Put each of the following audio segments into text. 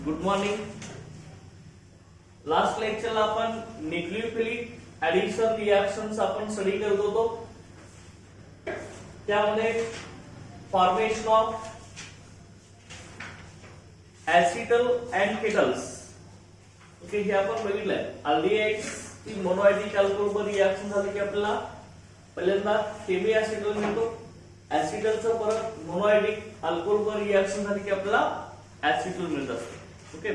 Good morning. Last लेक्चरला आपण nucleophilic addition reactions आपण स्टडी करत होतो. त्यामध्ये formation of acetal and ketals okay हे आपण बघितलंय. अल्डिहाइड्स ची मोनोएटिक अल्कोहल रिएक्शन झाली की आपल्याला पहिल्यांदा केमी ऍसिटल मिळतो. ऍसिटलचं परत मोनोएटिक अल्कोहल रिएक्शन झाली की आपल्याला ऍसिटल मिळत असतं. ओके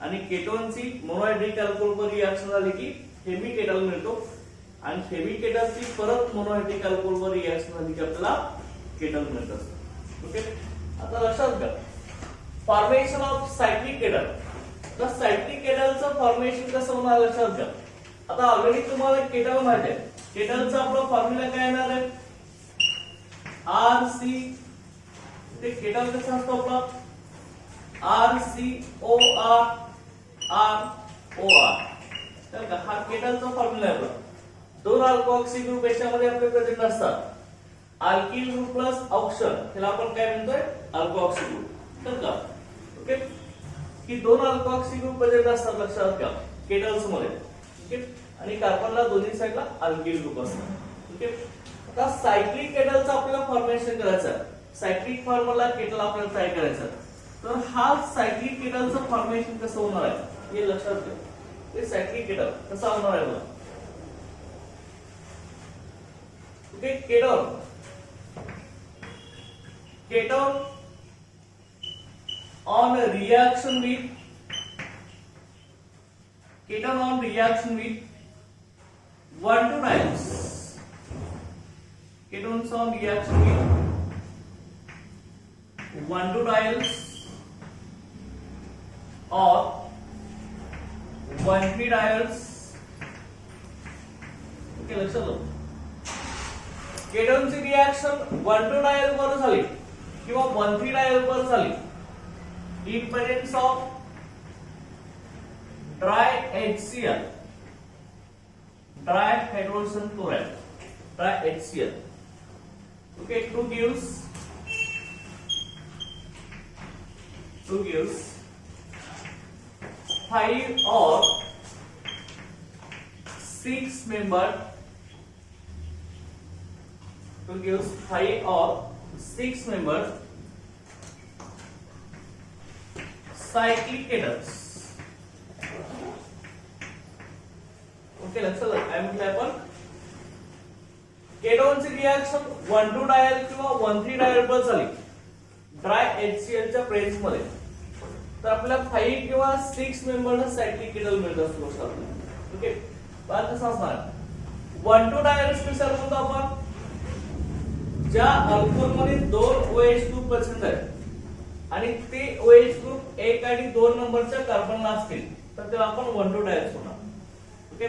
आणि केटोनची मोनोएटिक अल्कोहल रिएक्शन झाली की हेमिकेटल मिळतो आणि हेमिकेटलची परत मोनोएटिक अल्कोहल रिएक्शन झाली की आपल्याला केटल मिळत असतं. ओके आता लक्षात घ्या फॉर्मेशन ऑफ सायक्लिक केटल. तर सायक्लिक केटलचं फॉर्मेशन कसं होणार लक्षात घ्या. आता ऑलरेडी तुम्हाला केटल माहिती आहे. केटलचा आपला फॉर्म्युला काय येणार आहे RC. ते केटल कसं असतो आपला RCOR ROR. तर हा केटलचा फॉर्म्युला आहे. दोन अल्कोऑक्सी ग्रुप याच्यामध्ये आपले प्रेझेंट असतात. अल्किल ग्रुप प्लस ऑक्सिजन त्याला आपण काय म्हणतोय अल्कोऑक्सी ग्रुप. तर का ओके की दोन अल्कोऑक्सी ग्रुप प्रेझेंट असतात लक्षात घ्या केटल्स मध्ये. ओके आणि कार्बनला दोन्ही साइडला अल्किल ग्रुप असतात. ओके आता सायक्लिक केटलचं आपल्याला फॉर्मेशन करायचं आहे. सायक्लिक फॉर्म्युला केटल आपल्याला ट्राय करायचा आहे. तर हा सायक्लिक केटलचं फॉर्मेशन कसं होणार आहे हे लक्षात घ्या. ते सायक्लिक केटल कसं होणार आहे बघा. Okay ketone ketone on reaction with 1 2 dials. Ketones on reaction with 1 2 dials or 1 3 dials. Okay लक्षात ठेवा केटोनची रिएक्शन 1 2 डायल वर झाली किंवा 1 3 डायल वर झाली in presence of dihydrogen chloride DiHCl. Okay, to gives 5 or 6 member to gives 5 or 6 members cyclic kettles. Okay लक्षात काय म्हटलंय आपण केटोनची रिएक्शन 1 2 डायल किंवा 1 3 डायल वर झाली DiHCl च्या प्रेझेन्स मध्ये तर आपल्याला 5 किंवा 6 मेंबरना सायक्लिक केटल मिळत असतो लक्षात. ओके बात कसं असणार 1 2 डायल्स कशाला म्हणतो आपण ज्या अल्कोहोल मध्ये 2 OH ग्रुप प्रेझेंट आहेत आणि ते OH ग्रुप 1 आणि 2 नंबरच्या कार्बनला असतील तर त्याला आपण 1 2 डायल्स म्हणणार. ओके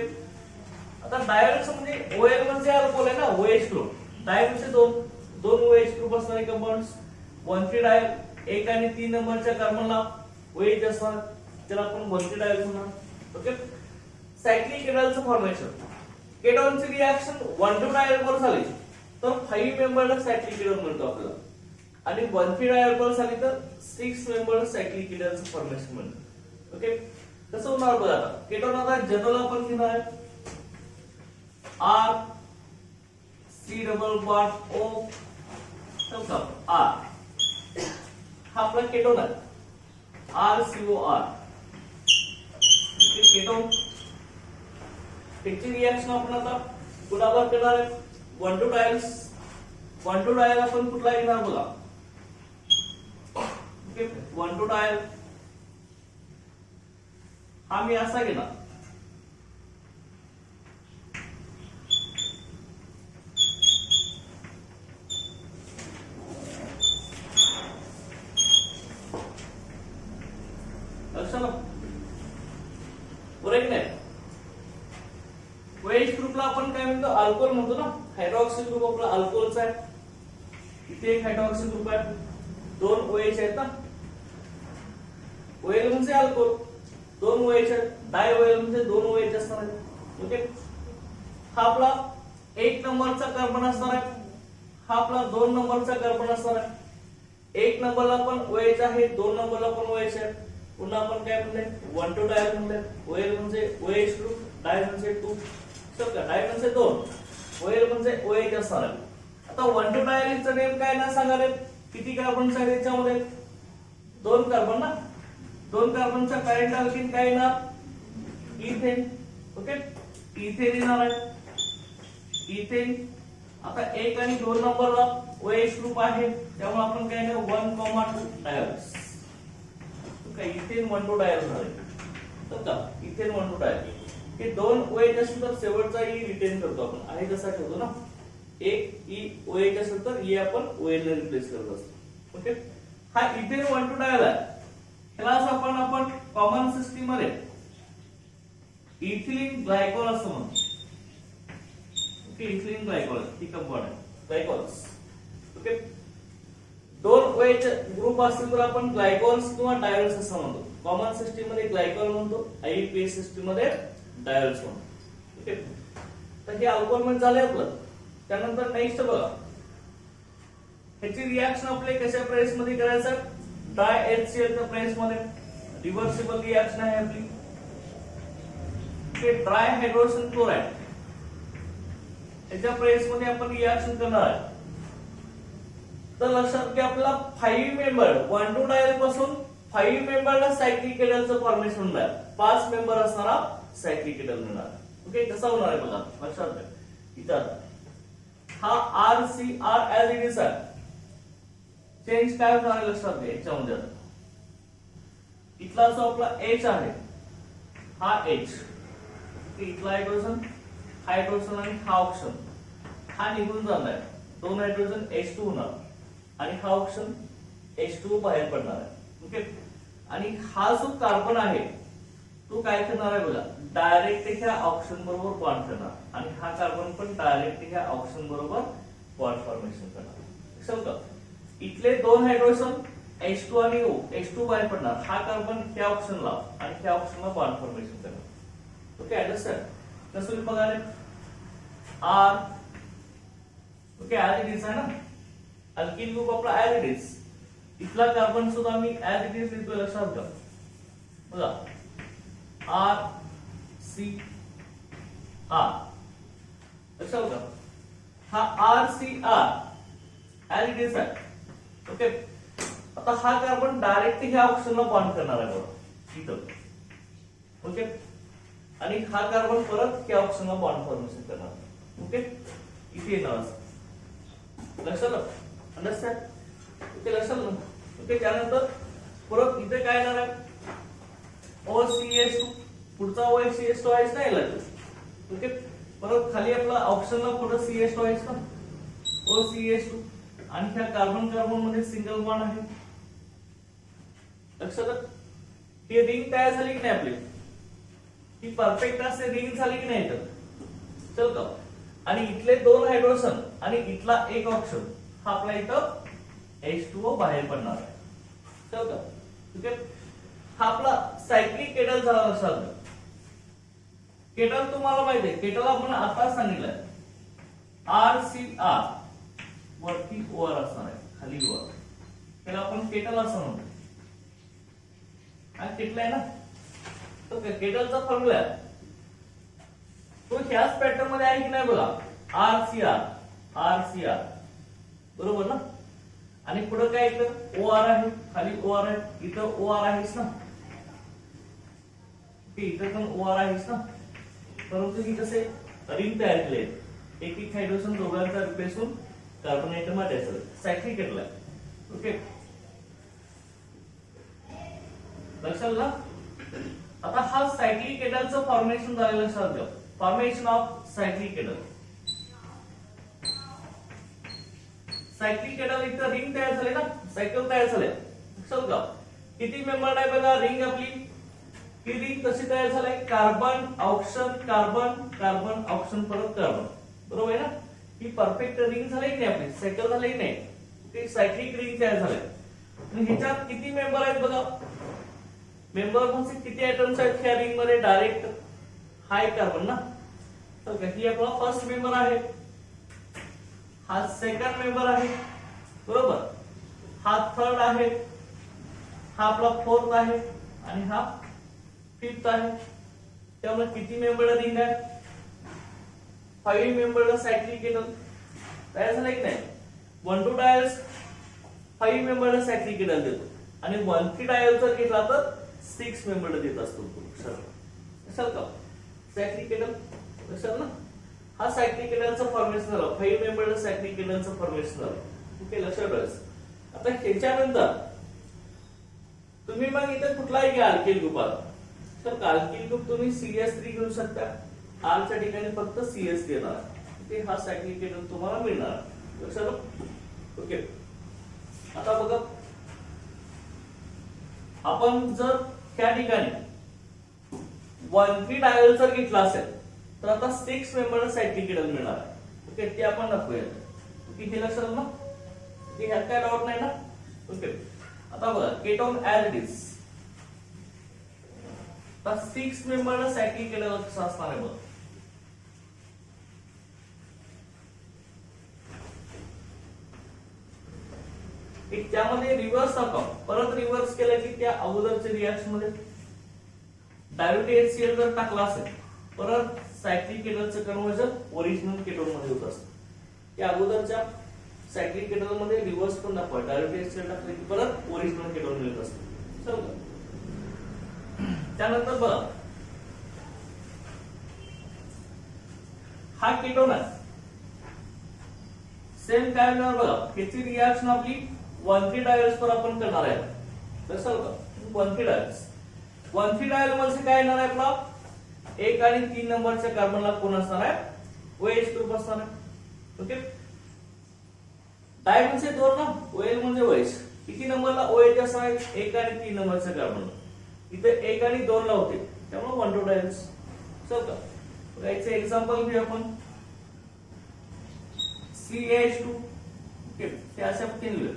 आता डायल्स म्हणजे OL म्हणजे अल्कोहोल आहे ना OH ग्रुप. डाय म्हणजे दोन OH ग्रुप असणारे कंपाऊंड्स 1 3 डायल 1 आणि 3 नंबरच्या कार्बनला OH असणार त्याला आपण 1 3 डायल्स म्हणणार. ओके सायक्लिक केटलचं फॉर्मेशन केटोनची रिएक्शन 1 2 डायल वर झाली तर 5 मेंबरला सायक्लिक केटल मिळतो आपल्याला आणि 1 3 डायल वर झाली तर 6 मेंबर सायक्लिक केटलचं फॉर्मेशन मिळतं. ओके कसं होणार बघा आता केटोन आता जनरल आपण घेणार आहे R C double bond O R हा आपला केटोन आहे RCOR. केटोन त्याची रिएक्शन आपण आता कुणावर करणार आहे 1 2 डायल्स 1 2 डायल आपण कुठला घेणार बघा 1 2 डायल हा मी असा घेणार. लक्षात बरोबर नाही OH ग्रुपला आपण काय म्हणतो अल्कोहोल म्हणतो ना. हायड्रॉक्सी ग्रुप आपला अल्कोहोलचा आहे. इथे एक हायड्रॉक्सी ग्रुप आहे 2 OH आहेत ना. OL म्हणजे अल्कोहोल 2 OH आहेत. डाय OL म्हणजे 2 OH असणार आहेत. ओके हा आपला 1 नंबरचा कार्बन असणार आहे. हा आपला 2 नंबरचा कार्बन असणार आहे. 1 नंबरला पण OH आहे 2 नंबरला पण OH आहे पुन्हा आपण काय म्हणले 1 2 डायल म्हणले. OL म्हणजे OH ग्रुप, डाय म्हणजे 2. तर का डाय म्हणजे 2, OL म्हणजे OH असणार आहे. आता 1 2 डायलचं नेम काय ना सांगा रे. किती कार्बन आहेत याच्यामध्ये? 2 कार्बन ना. 2 कार्बनचा पॅरेंट अल्कीन काय येणार? इथेन. ओके, इथेन येणार आहे. इथेन. आता 1 आणि 2 नंबरला OH ग्रुप आहे, त्यामुळे आपण काय नाही 1,2 डायल्स. काय इथेन 1 2 डायल झाले. तर का इथेन 1 2 डायल हे 2 OH असेल तर शेवटचा E रिटेन करतो आपण, आहे जसा ठेवतो ना. एक E OH असेल तर E आपण OL ने रिप्लेस करत असतो. ओके, हा इथेन 1 2 डायल आहे. ह्याला आपण कॉमन सिस्टीम मध्ये इथिलीन ग्लायकॉल असं म्हणतो. ओके, इथिलीन ग्लायकॉल ही कंपाऊंड आहे, ग्लायकॉल्स. ओके, 2 OH ग्रुप असतील तर आपण ग्लायकॉल्स किंवा डायोल्स असं म्हणतो. कॉमन सिस्टीम मध्ये ग्लायकॉल म्हणतो, IUPAC सिस्टीम मध्ये डायोल्स म्हणतो. ओके, तर हे अल्कोहोल मध्ये झाले आपलं. त्यानंतर नेक्स्ट बघा, ह्याची रिएक्शन आपले कशा प्रेस मध्ये करायचं? डाय HCl च्या प्रेस मध्ये. रिव्हर्सिबल रिएक्शन आहे आपली. ओके, ड्राय हायड्रोजन क्लोराइड याच्या प्रेस मध्ये आपण रिएक्शन करणार आहे. तर लक्षात घ्या, आपला 5 मेंबर 1 2 डायल पासून 5 मेंबरला सायक्लिक केटलचं फॉर्मेशन होणार. 5 मेंबर असणारा सायक्लिक केटल मिळणार. ओके, कसा होणार आहे बघा, लक्षात घ्या. इथं हा RCR ऍज इट इज आहे. चेंज काय होणार आहे लक्षात घ्या याच्यामध्ये. इथला जो आपला H आहे, हा H. इथला हायड्रोजन आणि हा ऑक्सिजन हा निघून जाणार आहे. 2 हायड्रोजन H2 होणार आणि हा ऑक्सिजन H2 बाहेर पडणार आहे. ओके, आणि हा जो कार्बन आहे तो काय करणार आहे बघा, डायरेक्ट ह्या ऑक्सिजन बरोबर बॉन्ड करणार आणि हा कार्बन पण डायरेक्ट ह्या ऑक्सिजन बरोबर बॉन्ड फॉर्मेशन करणार. समजा इथले 2 हायड्रोजन H2 आणि O, H2 बाहेर पडणार. हा कार्बन ह्या ऑक्सिजनला आणि ह्या ऑक्सिजनला बॉन्ड फॉर्मेशन करणार. Okay, understand? कसं बघा रे, R. Okay, as it is आहे ना. अल्किल ग्रुप आपला ऍज इट इज. इथला कार्बन सुद्धा मी ऍज इट इज लिहितोय, लक्षात घ्या. बघा RCR. लक्षात घ्या, हा RCR ऍज इट इज आहे. ओके, आता हा कार्बन डायरेक्ट ह्या ऑक्सिजनला बॉन्ड करणार आहे बघा इथं. ओके, आणि हा कार्बन परत ह्या ऑक्सिजनला बॉन्ड फॉर्मेशन करणार. ओके, इथे येणार. लक्षात आलं? अंडरस्टँड? ओके, लक्षात आलं? ओके, त्यानंतर परत इथे काय येणार आहे? OCH2. पुढचा OCH2 आहे ना याला. ओके, परत खाली आपला ऑक्सिजनला पुढे CH2 आहे ना, OCH2. आणि ह्या कार्बन कार्बन मध्ये सिंगल बॉन्ड आहे. लक्षात आलं? ही रिंग तयार झाली की नाही आपली? ही परफेक्ट असे रिंग झाली की नाही? तर चल का, आणि इथले 2 हायड्रोजन आणि इथला 1 ऑक्सिजन हा आपला इथं H2O बाहेर पडणार आहे. चल का, ठीक आहे. हा आपला सायक्लिक केटल झाला. लक्षात घ्या, केटल तुम्हाला माहिती आहे. केटल आपण आता सांगितलंय RCR वरती OR असणार आहे, खाली OR. त्याला आपण केटल असं म्हणतो. हा केटल आहे ना. तो केटलचा फॉर्म्युला आहे तो ह्याच पॅटर्न मध्ये आहे की नाही बघा. RCR बरोबर ना. आणि पुढे काय इथं OR आहे, खाली OR आहे, इथं OR आहेच ना. इथं पण OR आहेच ना. परंतु ही कसे रिंग तयार केले, एक एक हायड्रोजन दोघांचा रिप्लेस होऊन कार्बन आयटम आहे, सायक्लिक केटल आहे. ओके, लक्षात आलं? आता हा सायक्लिक केटलचं फॉर्मेशन झालेलं लक्षात घ्या. Formation of cyclic kettle. Cyclic kettle इथं रिंग तयार झाले ना, सायकल तयार झाले. लक्षात घ्या, किती मेंबर आहे बघा रिंग आपली. ही रिंग कशी तयार झाली? Carbon oxygen carbon carbon oxygen परत कार्बन, बरोबर आहे ना. ही परफेक्ट रिंग झाली की नाही आपली, सायकल झाली की नाही. ती सायक्लिक रिंग तयार झाली. आणि ह्याच्यात किती मेंबर आहेत बघा. मेंबर म्हणजे किती आयटम्स आहेत ह्या रिंग मध्ये? डायरेक्ट हा एक कार्बन ना. तर ही आपला फर्स्ट मेंबर आहे, हा सेकंड मेंबर आहे, बरोबर. हा थर्ड आहे, हा आपला फोर्थ आहे आणि हा फिफ्थ आहे. त्यामुळे किती मेंबर रिंग आहे? 5 मेंबर सायक्लिक केटल तयार झालं की नाही. 1 2 डायल्स 5 मेंबर सायक्लिक केटल देतो आणि 1 3 डायल जर घेतला तर 6 मेंबर देत असतो. कशाल का सायक्लिक केटल कशाल ना. हा सायक्लिक केटलचं फॉर्मेशन झालं. 5 मेंबर सायक्लिक केटलचं फॉर्मेशन झालं. ओके लक्षात ठेवायचं. आता ह्याच्यानंतर तुम्ही मग इथे कुठलाही घ्या अल्किल ग्रुप आला तर अल्किल ग्रुप तुम्ही CS3 घेऊ शकता. R च्या ठिकाणी फक्त CS देणार. ओके हा सायक्लिक केटल तुम्हाला मिळणार. लक्षात. ओके आता बघा आपण जर त्या ठिकाणी 1 3 डायल जर घेतला असेल तर आता 6 मेंबर सायक्लिक केटल मिळणार. ओके ते आपण दाखवूया. ओके हे लक्षात ना. ह्यात काय डाऊट नाही ना. ओके आता बघा केटोन ऍज इट इज. तर 6 मेंबर सायक्लिक केटल कसं असणार आहे बघ. एक त्यामध्ये रिव्हर्स दाखव. परत रिव्हर्स केलं की त्या अगोदरच्या रिएक्शन मध्ये डायरेक्ट HCl जर टाकला असेल परत सायक्लिक केटलचं कन्व्हर्जन ओरिजिनल केटोन मध्ये होत असतं. त्या अगोदरच्या सायक्लिक केटल मध्ये रिव्हर्स पण दाखवा. डायरेक्ट HCl टाकले की परत ओरिजिनल केटोन मिळत असतं. समजा त्यानंतर बघा हा केटोन आहे. सेम काय होणार बघा. ह्याची रिएक्शन आपली 1 3 डायल्स वर आपण करणार आहे. कसं का 1 3 डायल्स 1 3 डायल म्हणजे काय येणार आहे आपला 1 आणि 3 नंबरच्या कार्बनला कोण असणार आहे OH ग्रुप असणार आहे. ओके डाय म्हणजे 2 ना OL म्हणजे OH. किती नंबरला OH असणार आहे 1 आणि 3 नंबरच्या कार्बनला. इथे 1 आणि 2 ला होते त्यामुळे 1 2 डायल्स. चल का याचे एक्झाम्पल घेऊ आपण. CH2 ओके ते अशा पद्धतीने लिहूया.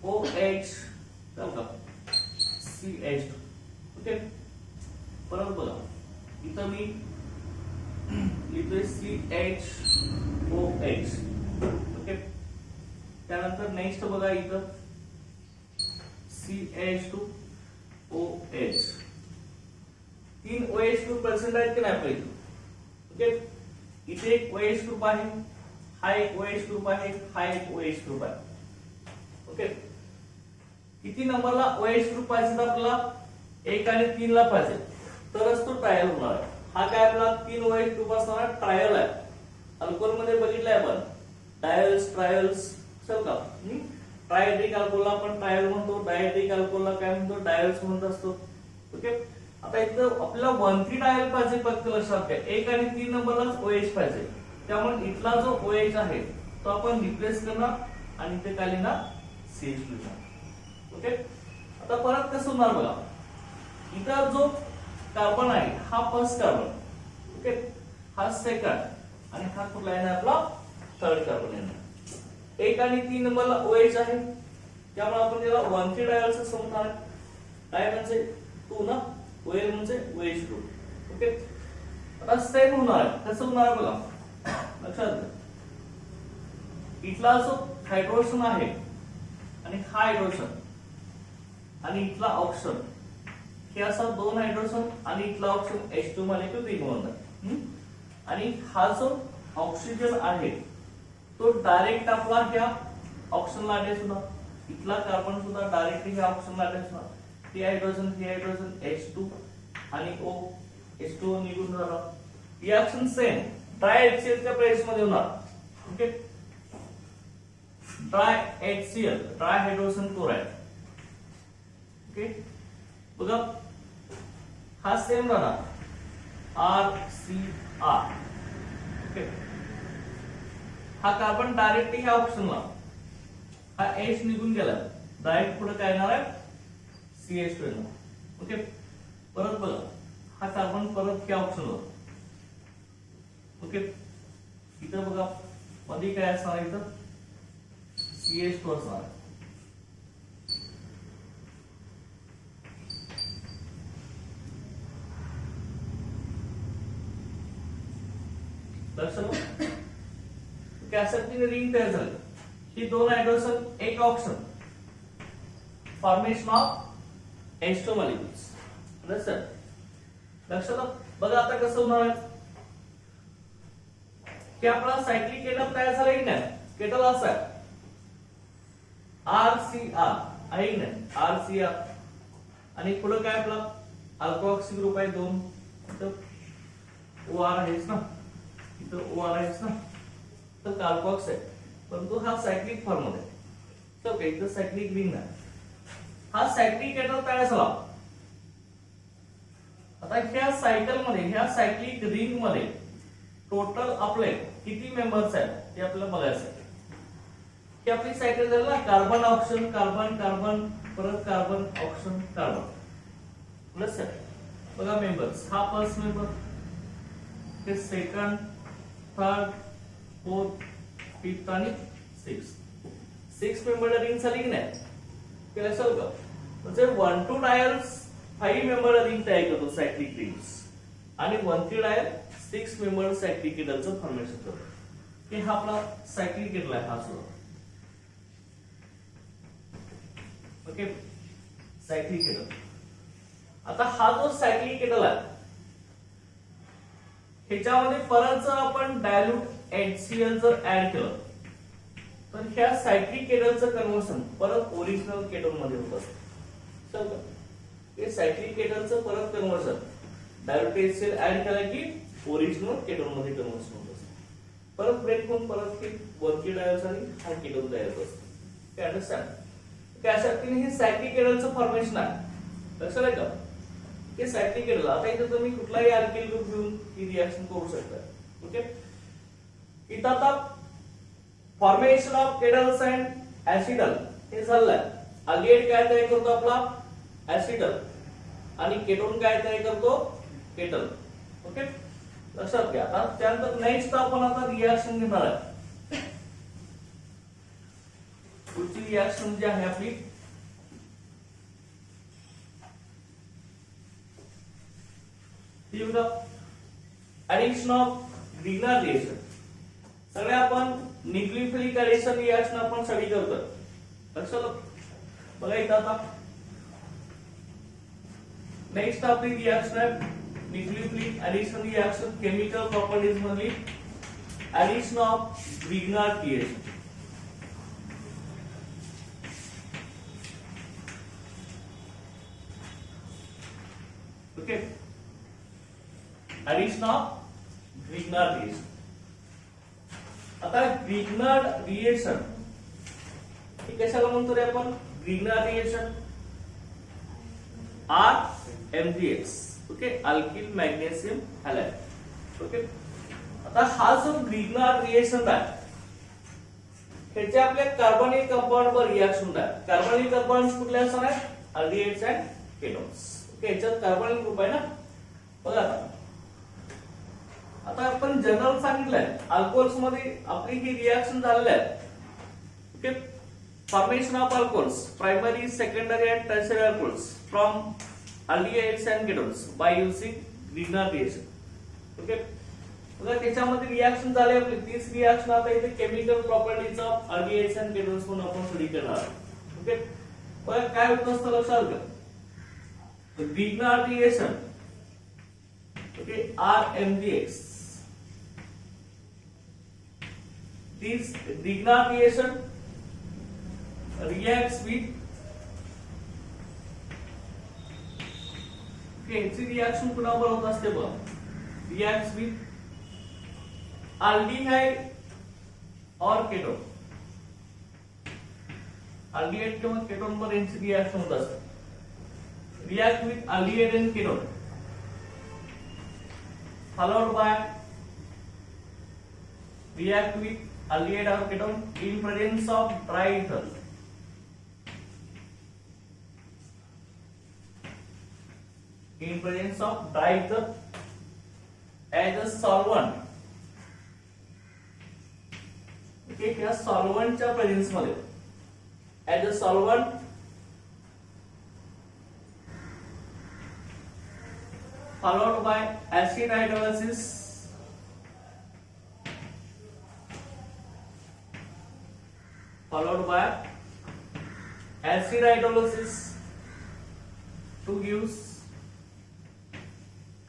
OH चल का CH2 ओके परत बघा इथं मी लिहितोय CHOH. ओके त्यानंतर नेक्स्ट बघा इथं CH2OH. 3 OH ग्रुप प्रेझेंट आहेत की नाही आपल्या इथं. ओके इथे एक OH ग्रुप आहे. हा एक OH ग्रुप आहे. हा एक OH ग्रुप आहे. ओके किती नंबरला OH ग्रुप पाहिजे आपल्याला 1 आणि 3 ला पाहिजे तरच तो ट्रायल होणार आहे. हा काय आपला 3 OH ग्रुप असणारा ट्रायल आहे. अल्कोहोल मध्ये बघितलंय आपण डायल्स ट्रायल्स चल का. ट्रायड्रिक अल्कोहोलला आपण ट्रायल म्हणतो. डायड्रिक अल्कोहोलला काय म्हणतो डायल्स म्हणत असतो. ओके आता इथं आपल्याला 1 3 डायल पाहिजे फक्त लक्षात घ्या. 1 आणि 3 नंबरलाच OH पाहिजे. त्यामुळे इथला जो OH आहे तो आपण रिप्लेस करणार आणि इथे काय लिहिणार CH लिहिणार. ओके आता परत कसं होणार बघा. इथं जो कार्बन आहे हा फर्स्ट कार्बन. ओके हा सेकंड आणि हा कुठला येणार आपला थर्ड कार्बन येणार. 1 आणि 3 नंबरला OH आहे त्यामुळे आपण त्याला 1 3 डायल्स असं म्हणणार. डाय म्हणजे 2 ना OL म्हणजे OH ग्रुप. ओके आता सेम होणार कसं होणार बघा लक्षात घ्या. इथला जो हायड्रोजन आहे आणि हा हायड्रोजन आणि इथला ऑक्सिजन हे असा 2 हायड्रोजन आणि इथला ऑक्सिजन H2 मॉलिक्यूल रिंग बनतात. आणि हा जो ऑक्सिजन आहे तो डायरेक्ट आपला ह्या ऑक्सिजनला अटॅच होणार. इथला कार्बन सुद्धा डायरेक्टली ह्या ऑक्सिजनला अटॅच होणार. हे हायड्रोजन H2 आणि O H2O निघून जाणार. रिएक्शन सेम ड्राय HCl च्या प्रेस मध्ये होणार. Okay dry HCl dry hydrogen chloride. Okay बघा हा सेम राहणार RCr. ओके हा कार्बन डायरेक्टली ह्या ऑप्शनला हा H निघून गेला डायरेक्ट पुढे काय येणार आहे CH2 येणार. ओके परत बघा हा कार्बन परत ह्या ऑप्शनवर. ओके इथं बघा मध्ये काय असणार इथं CH2 असणार. लक्षात कॅसेटची रिंग तयार झाली. ही 2 हायड्रोजन एक oxygen formation of H2 molecules. लक्षात बघा आता कसं होणार आहे की आपला सायक्लिक केटल तयार झाला की नाही. केटल असा आहे RCR आहे की नाही, RCR आणि पुढे काय आपला अल्कोहॉक्सी ग्रुप आहे 2, इथं OR आहेच ना, इथं OR आहेच ना, तर कार्बोक्स आहे, परंतु हा सायक्लिक फॉर्म मध्ये तर ओके, इथं सायक्लिक रिंग आहे. हा सायक्लिक केटल तयार झाला. आता ह्या सायकल मध्ये, ह्या सायक्लिक रिंग मध्ये टोटल आपले किती मेंबर्स आहेत ते आपल्याला बघायचं आहे. की आपली सायकल झाली ना, कार्बन ऑक्सिजन कार्बन कार्बन परत कार्बन ऑक्सिजन कार्बन प्लस बघा मेंबर्स. हा फर्स्ट मेंबर, हे सेकंड, थर्ड, फोर्थ, फिफ्थ आणि सिक्स मेंबर रिंग झाली की नाही. ते लक्षात का म्हणजे 1,2 डायल्स 5 मेंबर रिंग तयार करतो सायक्लिक रिंग्स आणि 1,3 डायल 6 मेंबर सायक्लिक केटलचं फॉर्मेशन करतो. की हा आपला सायक्लिक केटल आहे. हा सुद्धा ओके, सायक्लिक केटल. आता हा जो सायक्लिक केटल आहे ह्याच्यामध्ये परत जर आपण डायल्यूट HCl जर ऍड केलं तर ह्या सायक्लिक केटलचं कन्व्हर्सन परत ओरिजिनल केटोन मध्ये होत असतं. हे सायक्लिक केटलचं परत कन्व्हर्सन डायल्यूट HCl ऍड केला की ओरिजिनल केटोन मध्ये कन्व्हर्सन होत असतं. परत ब्रेक होऊन परत 1,3 डायल्स आणि हा केटोन तयार होत असतो. काय अंडरस्टँड? त्यासाठी हे सायक्लिक केटलचं फॉर्मेशन आहे. लक्षात आहे का की सायक्लिक केटल. आता इथे तुम्ही कुठलाही अल्किल ग्रुप घेऊन ही रिएक्शन करू शकता. ओके, इथं आता फॉर्मेशन ऑफ केटल्स अँड ऍसिडल हे झालंय. अल्डिहाइड काय तयार करतो आपला ऍसिडल आणि केटोन काय तयार करतो केटल. ओके, लक्षात घ्या. आता त्यानंतर नेक्स्ट आपण आता रिएक्शन घेणार आहे. पुढची रिएक्शन जी आहे आपली ती बघा ऍडिशन ऑफ ग्रीनर रिएक्शन. सगळे आपण न्यूक्लियोफिलिक ऍडिशन रिएक्शन आपण स्टडी करतो. लक्षात बघा इथं आता नेक्स्ट आपली रिएक्शन आहे nucleophilic addition reaction. Chemical properties मधली addition of Grignard reaction. Okay, addition of Grignard reaction. आता ग्रीनर रिएक्शन हे कशाला म्हणतो रे आपण? Grignard reaction RMgX. Okay, alkyl magnesium halide. Okay, आता हा जो ग्रीनर रिएक्शन आहे ह्याचे आपल्या कार्बनिक कंपाऊंड वर रिएक्शन आहे. कार्बनिक कंपाऊंड्स कुठले असणार आहेत? Aldehydes and ketones. ओके, ह्याच्यात कार्बनिक ग्रुप आहे ना. बघा आता आपण जनरल सांगितलंय अल्कोहोल्स मध्ये आपली ही रिएक्शन झालेली आहे. Okay, formation of alcohols primary secondary and tertiary alcohols from aldehydes and ketones by using greener reaction. Okay, बघा त्याच्यामध्ये रिएक्शन झाली आपली 30 रिएक्शन. आता इथे chemical properties of aldehydes and ketones म्हणून आपण स्टडी करणार आहोत. ओके, बघा काय होत असतं लक्षात घ्या. Greener reaction okay RMgX. This Grignard reaction reacts with ह्याची रिएक्शन कुणावर होत असते बघ. रिएक्ट्स विथ अल्डिहाइड और केटोन. अल्डिहाइड किंवा केटोन वर यांची रिएक्शन होत असते. React with aldehyde end ketone followed by react with aldehyde or ketone in presence of dry ether. In presence of dry ether as a solvent. Okay, या solvent च्या presence मध्ये as a solvent followed by acid hydrolysis to give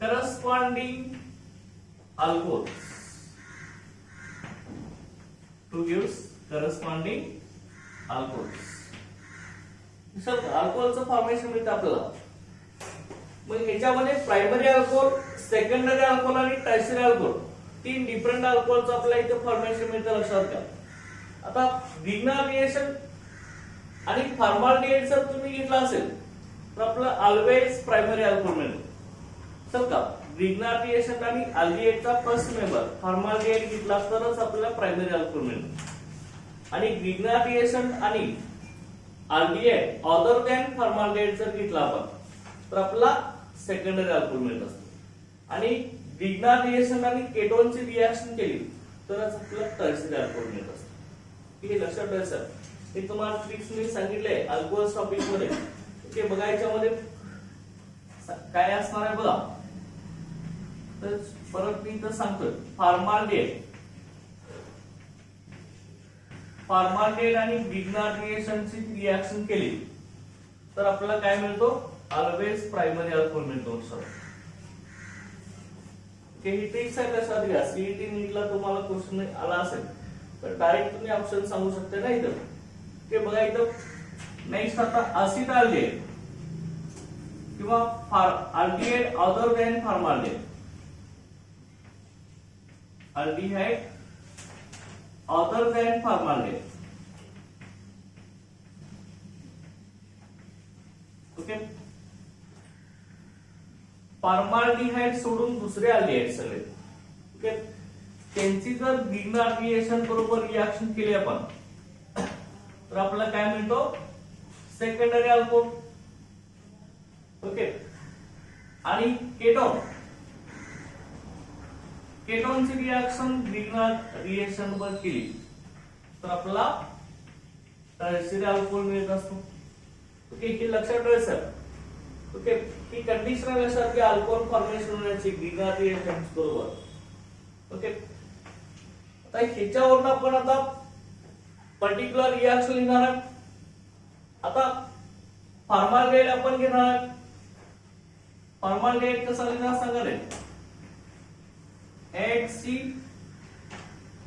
corresponding alcohols to gives corresponding alcohols. Sir अल्कोहोलचं formation मिळतं आपल्याला. मग ह्याच्यामध्ये primary alcohol, secondary alcohol आणि tertiary alcohol तीन डिफरंट अल्कोहोलचं आपल्याला इथे फॉर्मेशन मिळतं, लक्षात घ्या. आता ग्रिग्नार रिएक्शन आणि फॉर्माल्डिहाइड जर तुम्ही घेतला असेल तर आपल्याला ऑलवेज प्रायमरी अल्कोहोल मिळेल. चल का ग्रिग्नार रिएक्शन आणि अल्डिहाइडचा फर्स्ट मेंबर फॉर्माल्डिहाइड घेतला तरच आपल्याला प्रायमरी अल्कोहोल मिळेल. आणि ग्रिग्नार रिएक्शन आणि अल्डिहाइड अदर दॅन फॉर्माल्डिहाइड जर घेतला आपण तर आपल्याला सेकंडरी अल्कोहोल मिळत असतो. आणि ग्रिग्नार रिएक्शन आणि केटोनची रिएक्शन केली तरच आपल्याला टर्शियरी अल्कोहोल मिळत असतो. हे लक्षात ठेवा सर. मी तुम्हाला ट्रिक्स मी सांगितले अल्कोहोल टॉपिक मध्ये ते बघायच्या मध्ये काय असणार आहे बघा. तर परत मी इथं सांगतोय फॉर्माल्डिहाइड आणि ग्रिग्नार रिएक्शनची रिएक्शन केली तर आपल्याला काय मिळतो, ऑलवेज प्रायमरी अल्कोहोल मिळतो सर. ही ट्रिक्स आहे, लक्षात घ्या. सीईटी नीटला तुम्हाला क्वेश्चन आला असेल तर डायरेक्ट तुम्ही ऑप्शन सांगू शकता ना इथं. ते बघा इथं. नेक्स्ट आता असिटाल्डिहाइड किंवा aldehyde other than formaldehyde. Aldehyde other than formaldehyde. Okay. Formaldehyde सोडून दुसरे अल्डिहाइड सगळे. ओके. त्यांची जर ग्रिग्नार रिएक्शन बरोबर रिएक्शन केली आपण तर आपल्याला काय मिळतो, सेकंडरी अल्कोहोल. ओके. आणि केटोनची रिएक्शन ग्रिग्नार रिएक्शन वर केली तर आपल्याला टर्शियरी अल्कोहोल मिळत असतो. ओके. हे लक्षात ठेवायचं. ओके. ही कंडिशन लक्षात घ्या अल्कोहोल फॉर्मेशन होण्याची ग्रिग्नार रिएक्शन बरोबर. ओके. आता ह्याच्यावरून आपण आता पर्टिक्युलर रिएक्शन लिहिणार आहे. आता फॉर्माल्डिहाइड आपण घेणार आहे. फॉर्माल्डिहाइड कसं लिहिणार सांगा रे. HC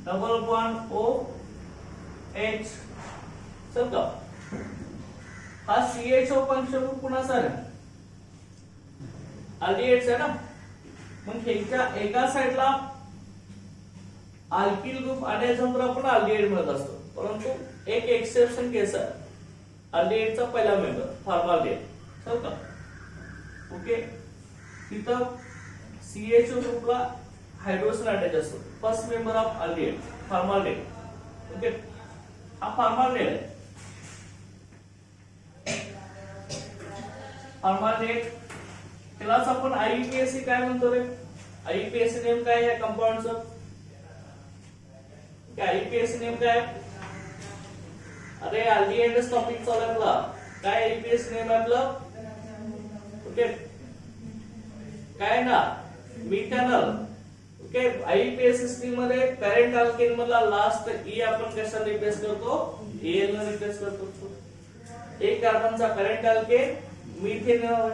double bond OH. चल का हा CHO फंक्शन कुणाचा आहे, अल्डिहाइड्स आहे ना. मग ह्याच्या एका साइडला अल्किल ग्रुप आल्यानंतर आपण अल्डिहाइड म्हणत असतो. परंतु एक एक्सेप्शन केस आहे, अल्डिहाइडचा पहिला मेंबर फॉर्माल्डिहाइड. चल का. ओके. तिथं CHO ग्रुपला हायड्रोजन अटॅच असतो. First member of aldehyde formaldehyde. Okay. हा फॉर्माल्डिहाइड आहे. फॉर्माल्डिहाइड त्यालाच आपण IUPAC काय म्हणतो रे. IUPAC नेम काय आहे या कंपाऊंडचं, IUPAC नेम काय. अरे अल्डिहाइडच टॉपिक चालू आहे आपला. काय IUPAC नेम आहे आपलं. ओके. काय ना मिथेनॉल. ओके. IUPAC सिस्टीम मध्ये पॅरेंट अल्केन मधला लास्ट E आपण कशाने रिप्लेस करतो, Al ने रिप्लेस करतो. एक कार्बनचा पॅरेंट अल्केन मिथेनॉल,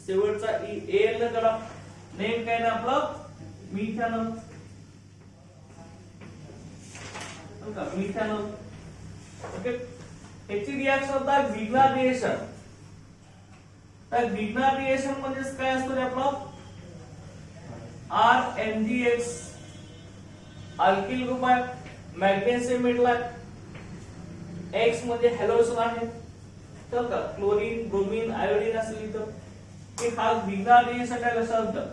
शेवटचा Al न करा. नेम काय ना आपलं मिथेनॉल. मिथेनॉल. ओके. ह्याची रिएक्शन होता ग्रिग्नार रिएक्शन. तर ग्रिग्नार रिएक्शन म्हणजे काय असतो रे आपलं, RMgX अल्किल ग्रुप आहे, मॅग्नेशियम मेटल आहे, X मध्ये हॅलोजन आहे. तर का क्लोरीन, ब्रोमीन, आयोडीन असेल इथं. की हा ग्रिग्नार रिएक्शन आहे. लक्षात घ्या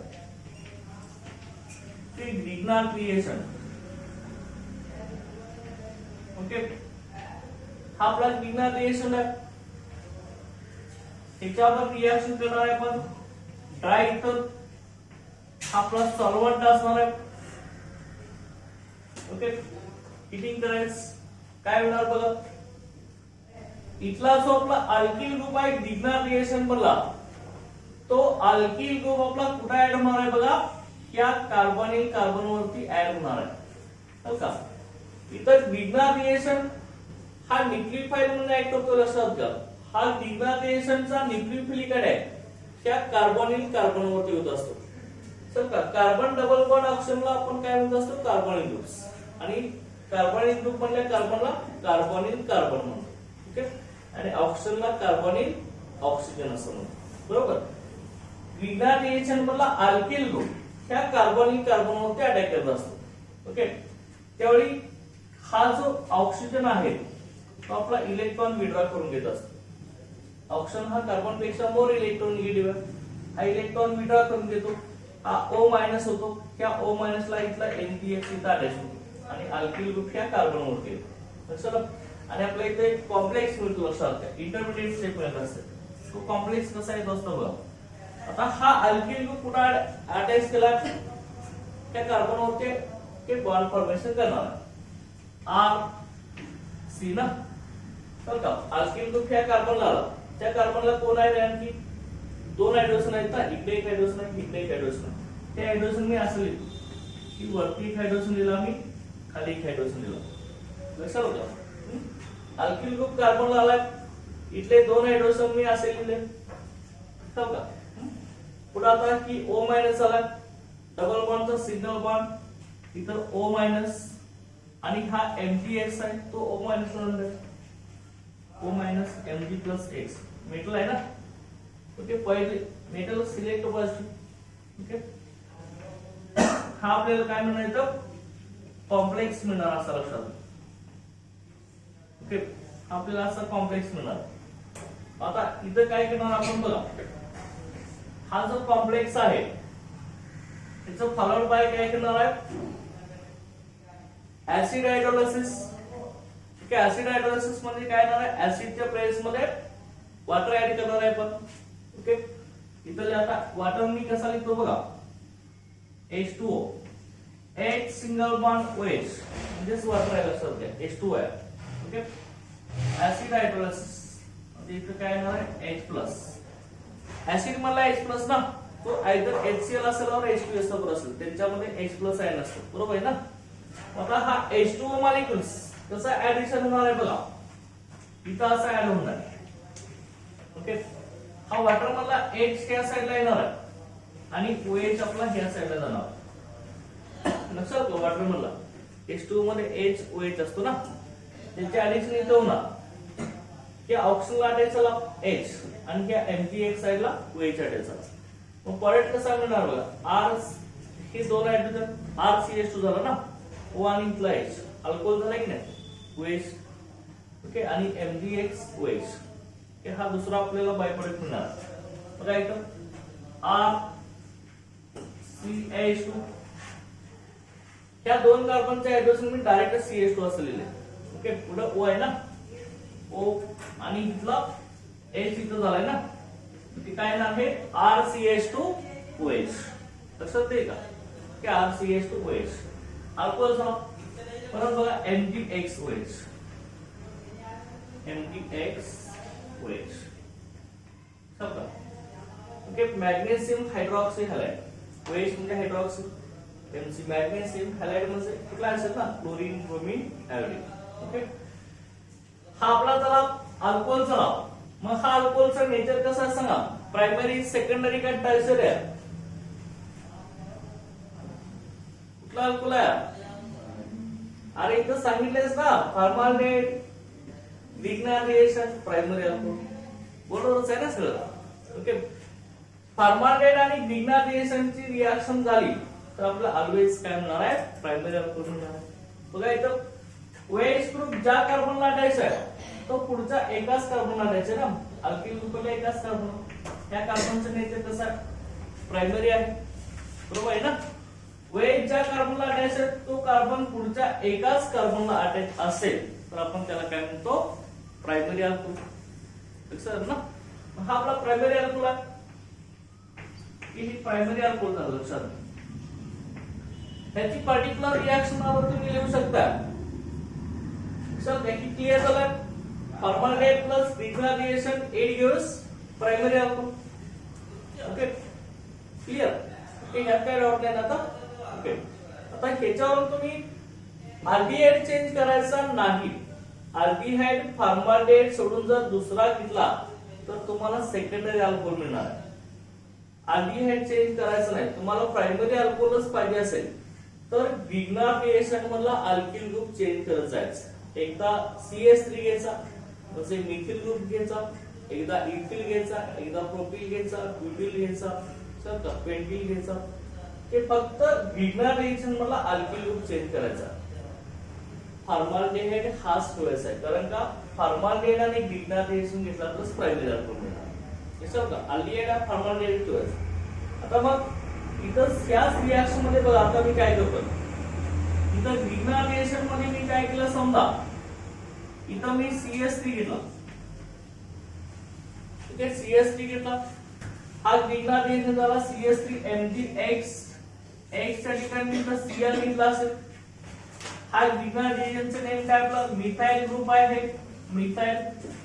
ते ग्रिग्नार रिएक्शन. ओके. हा आपला ग्रिग्नार रिएक्शन आहे. त्याच्यावर रिएक्शन करणार आहे आपण ड्राय इथर. आपला सॉल्व्हंट असणार आहे. ओके. हिटिंग करायचं काय होणार बघा. इथला जो आपला अल्किल ग्रुप आहे ग्रिग्नार रिएक्शन मधला तो अल्किल ग्रुप आपला कुठे ऍड होणार आहे बघा, या कार्बोनिल कार्बन वरती ऍड होणार आहे. का इथं ग्रिग्नार रिएक्शन हा न्यूक्लियोफाइल म्हणून ऍक्ट होतो. लक्षात घ्या हा ग्रिग्नार रिएक्शनचा न्यूक्लियोफिलिक आहे त्या कार्बोनिल कार्बन वरती होत असतो. तर का कार्बन डबल बॉन्ड ऑक्सिजनला आपण काय म्हणत असतो कार्बोनिल ग्रुप्स आणि कार्बोनिल ग्रुप म्हणजे कार्बनला कार्बोनिल कार्बन म्हणतो. ओके आणि ऑक्सिजनला कार्बोनिल ऑक्सिजन असं म्हणतो बरोबर. विज्ञान रिएक्शन मधला अल्किल ग्रुप ह्या कार्बोनिल कार्बनवरती अटॅक करत असतो. ओके त्यावेळी हा जो ऑक्सिजन आहे तो आपला इलेक्ट्रॉन विड्रॉ करून घेत असतो. ऑक्सिजन हा कार्बन पेक्षा मोर इलेक्ट्रॉन निगेटिव्ह आहे. हा इलेक्ट्रॉन विड्रॉ करून घेतो. हा O मायनस होतो. ह्या O मायनस ला इथला NPX इथं अटॅच होतो आणि अल्किल ग्रुप ह्या कार्बन वरती येतो. लक्षात आणि आपल्या इथे एक कॉम्प्लेक्स मिळतो लक्षात इंटरमिडिएट स्टेप मध्ये असते. तो कॉम्प्लेक्स कसा येतो असतो बघा. आता हा अल्किल ग्रुप पुन्हा अटॅच केला त्या कार्बन वरती ते बॉन्ड फॉर्मेशन करणार आहे. R C ना तर का अल्किल ग्रुप ह्या कार्बनला आला. त्या कार्बनला कोण आहे आणखी दोन हायड्रोजन आहेत ना. इकडे एक हायड्रोजन आहे इकडे एक हायड्रोजन आहे. ते हायड्रोजन मी असं लिहितो की वरती एक हायड्रोजन दिला मी खाली एक हायड्रोजन दिला. लक्षात होतं अल्किल ग्रुप कार्बनला आला. इथले दोन हायड्रोजन मी असे लिहिले हो का. पुढे आता की O मायनस आला डबल बॉन्डचा सिंगल बॉन्ड इथं O मायनस आणि हा MgX आहे तो O मायनस ला O minus Mg plus X metal आहे ना. ओके पहिले मेटल सिलेक्ट करायचं. ओके हा आपल्याला काय म्हणायचं कॉम्प्लेक्स मिळणार असं लक्षात. ओके आपल्याला असा कॉम्प्लेक्स मिळणार. आता इथं काय करणार आपण बघा. हा जो कॉम्प्लेक्स आहे त्याचं फॉलोड बाय काय करणार आहे ऍसिड हायड्रोलायसिस. ठीक आहे ऍसिड हायड्रोलायसिस म्हणजे काय करणार आहे ऍसिडच्या प्रेस मध्ये वॉटर ऍड करणार आहे आपण. ओके इथं आता वॉटर मी कसा लिहितो बघा H2O H single bond OH म्हणजेच वॉटर आहे लक्षात घ्या H2O आहे. ओके ऍसिड हायड्रोलायसिस म्हणजे इथं काय येणार आहे H+ ऍसिड मधला H+ ना तो आयदर HCl असेल और H2S सोबत असेल त्यांच्यामध्ये H+ आयन असतो बरोबर आहे ना. आता हा H2O मॉलिक्युल्स कसा ऍडिशन होणार आहे बघा इथं असं ऍड होणार आहे. ओके हा वॉटर मधला H ह्या साइडला येणार आहे आणि OH आपला ह्या साइडला जाणार आहे. लक्षात ठेवा वॉटर मधला H2O मध्ये H OH असतो ना त्याचे ऍडिशन इथं होणार की ऑक्सिजन अटॅच झाला H आणि ह्या MgX साइडला OH अटॅच झाला. मग पॉइंट कसा मिळणार बघा R हे दोन हायड्रोजन RCH2 झाला ना O आणि इथला H अल्कोहोल झाला की नाही OH. ओके आणि MgX OH हे हा दुसरा आपल्याला बाय प्रोडक्ट मिळणार. बघा इथं RCH2 ह्या दोन कार्बनचे हायड्रोजन मी डायरेक्ट CH2 असं लिहिले. ओके पुढे O आहे ना O आणि इथला H इथं झालाय ना ते काय नाव आहे RCH2OH. लक्षात येईल का की RCH2OH अल्कोहोल झाला. परत बघा MgXOH MgXOH समजा. Okay magnesium hydroxy halide OH म्हणजे हायड्रॉक्सी MC मॅग्नेशियम हॅलाइड म्हणजे कुठला असेल ना क्लोरीन ब्रोमीन आयोडीन. ओके हा आपला चला अल्कोहोल चला. मग हा अल्कोहोलचा नेचर कसा आहे सांगा प्रायमरी सेकंडरी का टर्शियरी आहे कुठला अल्कोहोल आहे. अरे इथं सांगितलेस ना formaldehyde Vignan reaction primary alcohol बरोबरच आहे ना सगळं. ओके फॉर्माल्डिहाइड आणि विग्नान रिएक्शनची रिएक्शन झाली तर आपलं ऑलवेज काय म्हणणार आहे प्रायमरी अल्कोहोल म्हणणार आहे. बघा इथं OH ग्रुप ज्या कार्बनला अटॅच आहे तो पुढचा एकाच कार्बनला अटॅच आहे ना. अल्किल ग्रुपला एकाच कार्बन या कार्बनचं नेचर कसं आहे प्रायमरी आहे बरोबर आहे ना. OH ज्या कार्बनला अटॅच आहे तो कार्बन पुढच्या एकाच कार्बनला अटॅच असेल तर आपण त्याला काय म्हणतो प्रायमरी अल्कोहोल. लक्षात ना हा आपला प्रायमरी अल्कोहोल आहे की ही प्रायमरी अल्कोहोल झालं. लक्षात त्याची पर्टिक्युलर रिएक्शन तुम्ही लिहू शकता. लक्षात क्लियर झालं formaldehyde plus Vignan reaction it gives primary alcohol. Okay clear. Okay यात काय डाऊट नाही आता. ओके आता ह्याच्यावरून तुम्ही अल्डिहाइड चेंज करायचा नाही. अल्डिहाइड फॉर्माल्डिहाइड सोडून जर दुसरा घेतला तर तुम्हाला सेकंडरी अल्कोहोल मिळणार आहे. अल्डिहाइड चेंज करायचं नाही, तुम्हाला प्रायमरी अल्कोहोलच पाहिजे असेल तर ग्रिग्नार रिएक्शन मधला अल्किल ग्रुप चेंज करत जायचं. एकदा CH3 घ्यायचा, म्हणजे मिथिल ग्रुप घ्यायचा, एकदा इथिल घ्यायचा, एकदा प्रोपिल घ्यायचा, ब्युटिल घ्यायचा, समजा पेंटिल घ्यायचा. हे फक्त ग्रिग्नार रिएक्शन मधला अल्किल ग्रुप चेंज करायचा. फॉर्माल्डिहाइड हाच ठेवायचा आहे, कारण का फॉर्माल्डिहाइड आणि ग्रिग्नार रिएक्शन घेतला तर प्रायमरी अल्कोहोल मिळणार. हे समजा अल्डिहाइड हा फॉर्माल्डिहाइड ठेवायचा. आता मग इथं याच रिएक्शन मध्ये बघा, आता मी काय करतो, इथं ग्रिग्नार रिएक्शन मध्ये मी काय केलं, समजा इथं मी CH3 घेतला, ठीक आहे, CH3 घेतला, हा ग्रिग्नार रिएक्शन झाला CH3 MgX, X च्या ठिकाणी मी इथं Cl घेतला असेल. हा ग्रिग्नार रिएक्शनचे नेम काय, आपला मिथाइल ग्रुप आहे, मिथाइल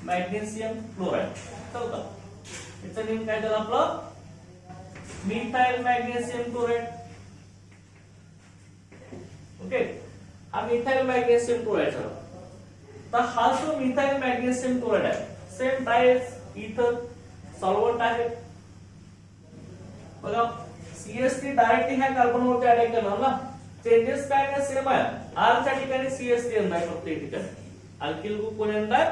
मॅग्नेशियम क्लोराइड. चला याचं नेम काय झालं आपलं, मिथाइल मॅग्नेशियम क्लोराइड. ओके, हा मिथाइल मॅग्नेशियम क्लोराइड झाला. तर हा जो मिथाइल मॅग्नेशियम क्लोराइड आहे, सेम टाइप इथं सॉल्व्हंट आहे. बघा CH3 डायरेक्टली ह्या कार्बनवरती अटॅक करणार ना, चेंजेस काय नाही, सेम आहे. R च्या ठिकाणी CH3 येणार फक्त या ठिकाणी. अल्किल ग्रुप कोण येणार,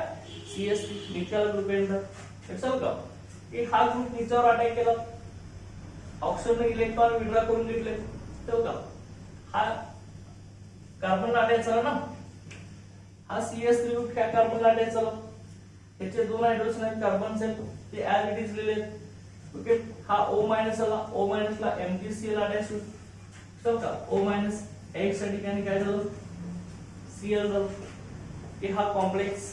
CH3, मिथाइल ग्रुप येणार. लक्षात का की हा ग्रुप नीचावर अटॅक केला, ऑक्सिजन इलेक्ट्रॉन विड्रॉ करून घेतले, तर का हा कार्बन अटॅच झाला ना, हा CH3 ग्रुप ह्या कार्बन अटॅच झाला. याचे दोन हायड्रोजन आहेत, कार्बन आहेत, ते ऍज इट इज लिहिले. ओके, हा O- आला, O- ला MgCl अटॅच होईल, तर का O- X च्या ठिकाणी काय झालं, Cl झालं. की हा कॉम्प्लेक्स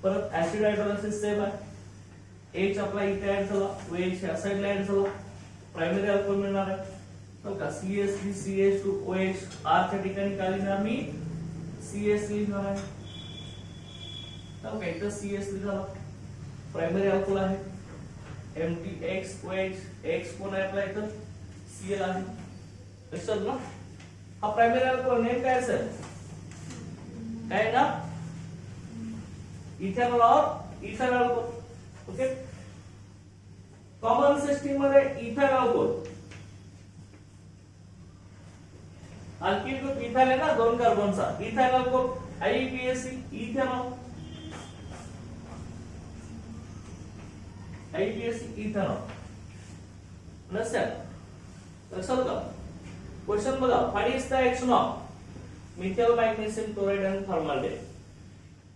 परत ऍसिड हायड्रोलायसिस सेम आहे. H आपला इथे ऍड झाला, OH या साइडला ऍड झाला, प्रायमरी अल्कोहोल मिळणार आहे. तर का CH3 CH2 OH, R च्या ठिकाणी काय लिहिणार मी, CH3 लिहिणार आहे. तर का इथं CH3 झाला, प्रायमरी अल्कोहोल आहे. MgX OH, X कोण आहे आपला इथं, Cl आहे. लक्षात ना, हा प्रायमरी अल्कोहोल नेम काय असेल, काय ना, इथेनॉल और ethyl alcohol. Okay, common system मध्ये ethyl alcohol, alkyl group ethyl आहे ना, दोन कार्बनचा ethyl alcohol, IUPAC ethanol, IUPAC ethanol. लक्षात का, क्वेश्चन बघा, what is the action of methyl magnesium chloride and formaldehyde.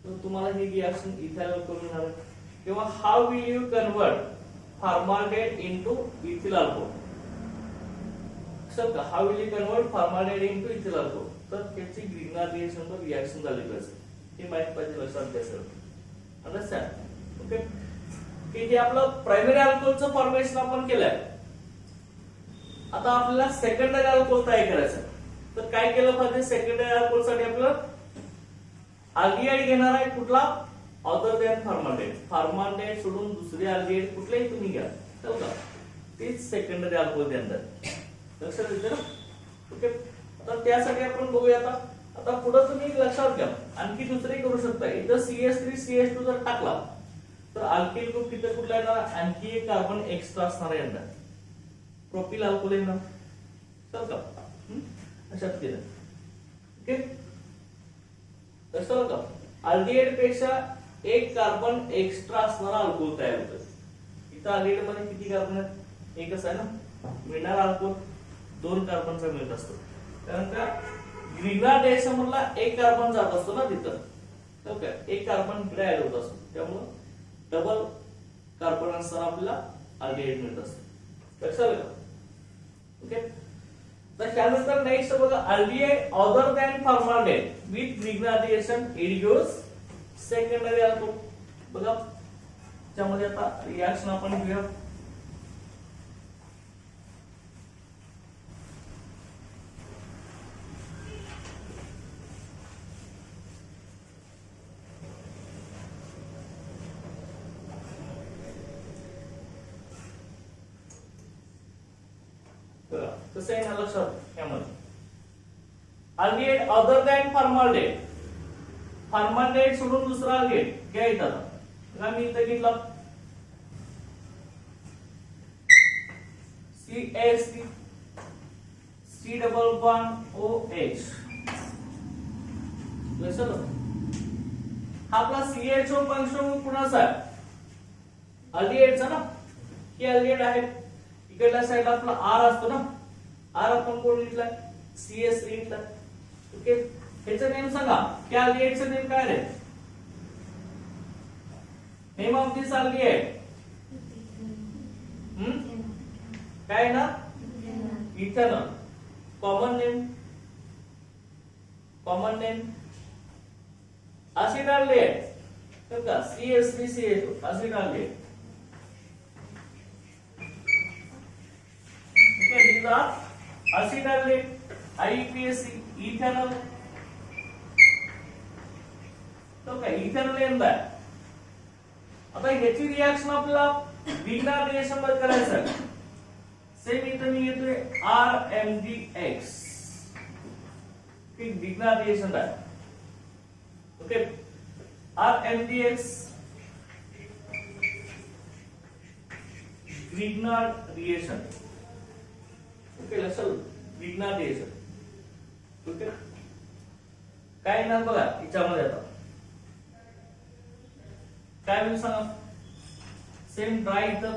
तर तुम्हाला ही रिएक्शन इथाइल अल्कोहोल मिळणार आहे. किंवा how will you convert formaldehyde into ethyl alcohol. का how will you convert formaldehyde into ethyl alcohol. तर त्याची ग्रिग्नार रिएक्शन वर रिएक्शन झाली पाहिजे, हे माहित पाहिजे, लक्षात घ्यायचं. अंडरस्टँड. ओके, की हे आपलं प्रायमरी अल्कोहोलचं फॉर्मेशन आपण केलंय. आता आपल्याला सेकंडरी अल्कोहोल तयार करायचं, तर काय केलं पाहिजे, सेकंडरी अल्कोहोल साठी आपलं अल्डिहाइड घेणार आहे, कुठला, अदर दॅन फॉर्माल्डिहाइड. फॉर्माल्डिहाइड सोडून दुसरे अल्डिहाइड कुठलेही तुम्ही घ्या, तर का तेच सेकंडरी अल्कोहोल देणार. लक्षात येते ना. ओके, आता त्यासाठी आपण बघूया. आता पुढे तुम्ही लक्षात घ्या, आणखी दुसरे करू शकता. इथं CH3 CH2 जर टाकला तर अल्किल ग्रुप तिथे कुठला येणार, आणखी एक कार्बन एक्स्ट्रा असणार येणार, प्रोपिल अल्कोहोल येणार. तर का अशा केलं. ओके, तसं का अल्डिहाइड पेक्षा एक कार्बन एक्स्ट्रा असणारा अल्कोहोल तयार होतो. इथं अल्डिहाइड मध्ये किती कार्बन आहेत, एकच आहे ना. मिळणारा अल्कोहोल दोन कार्बनचा मिळत असतो, कारण का ग्रिग्नार रिएक्शन मधला एक कार्बन जात असतो ना तिथं, तर काय एक कार्बन इकडे ऍड होत असतो, त्यामुळे डबल कार्बन असताना आपल्याला अल्डिहाइड मिळत असतो. लक्षात आलं का. ओके, तर त्यानंतर नेक्स्ट बघा, aldehyde other than formaldehyde with Grignard reaction it gives secondary alcohol. बघा त्यामध्ये आता रिएक्शन आपण घेऊया. कसं आहे ना लक्षात, यामध्ये aldehyde other than formaldehyde, formaldehyde सोडून दुसरा अल्डिहाइड घ्या. इथं मी इथं घेतला CH3 C double bond OH. लक्षात हा आपला CHO फंक्शन कुणाचा आहे? अल्डिहाइडचा ना. हे अल्डिहाइड आहे. इकडल्या साईडला आपला R असतो ना. R आपण कोण लिहिलाय? CH3 लिहिलाय. ओके, ह्याचं नेम सांगा. त्या अल्डिहाइडचं नेम काय रे? नेम ऑफ दिस अल्डिहाइड काय ना? Ethanol. Common name acid aldehyde. तर का CH3CH2 acid aldehyde. Okay, these are acid aldehyde. IUPAC ethanol. तो काय इथेनॉल येणार. आता ह्याची रिएक्शन आपल्याला विग्नार रिएक्शन मध्ये करायचं आहे. सेम इथं मी येतोय RMDX. ठीक, विग्नार रिएक्शन आहे. ओके, RMDX विग्नार रिएक्शन. ओके, लक्षात विग्नार रिएक्शन. ओके, काय ना बघा याच्यामध्ये आता काय होईल सांगा. सेम ड्राय इथं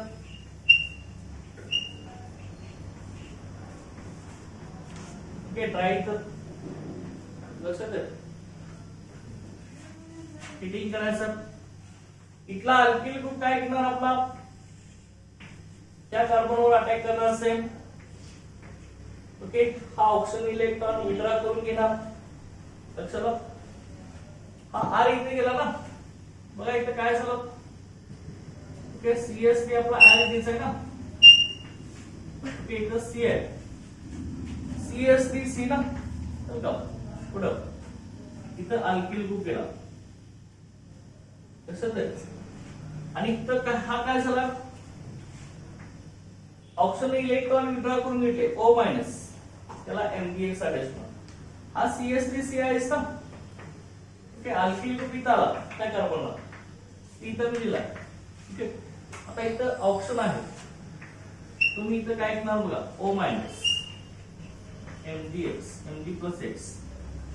ओके, ड्राय इथं लक्षात आहे. हिटिंग करायचं. इथला अल्किल ग्रुप काय घेणार आपला? त्या कार्बनवर अटॅक करणार सेम. ओके, हा ऑक्सिजन इलेक्ट्रॉन विड्रॉ करून घेणार. लक्षात हा R इथे गेला ना. बघा इथे काय झालं. ओके, CH3 आपला R इथेच आहे ना. ओके, इथं C आहे. CH3C ना. तर का पुढं इथं अल्किल ग्रुप गेला. लक्षात आहे. आणि इथं हा काय झाला? ऑक्सिजन इलेक्ट्रॉन विड्रॉ करून घेतले O मायनस. त्याला MgX अटॅचमेंट. हा CH3C आहे ना. ओके, अल्किल ग्रुप इथं आला त्या कार्बनला. इथं मी दिला. ओके, आता इथं ऑप्शन आहे. तुम्ही इथं काय करणार बघा. O minus MgX Mg+X.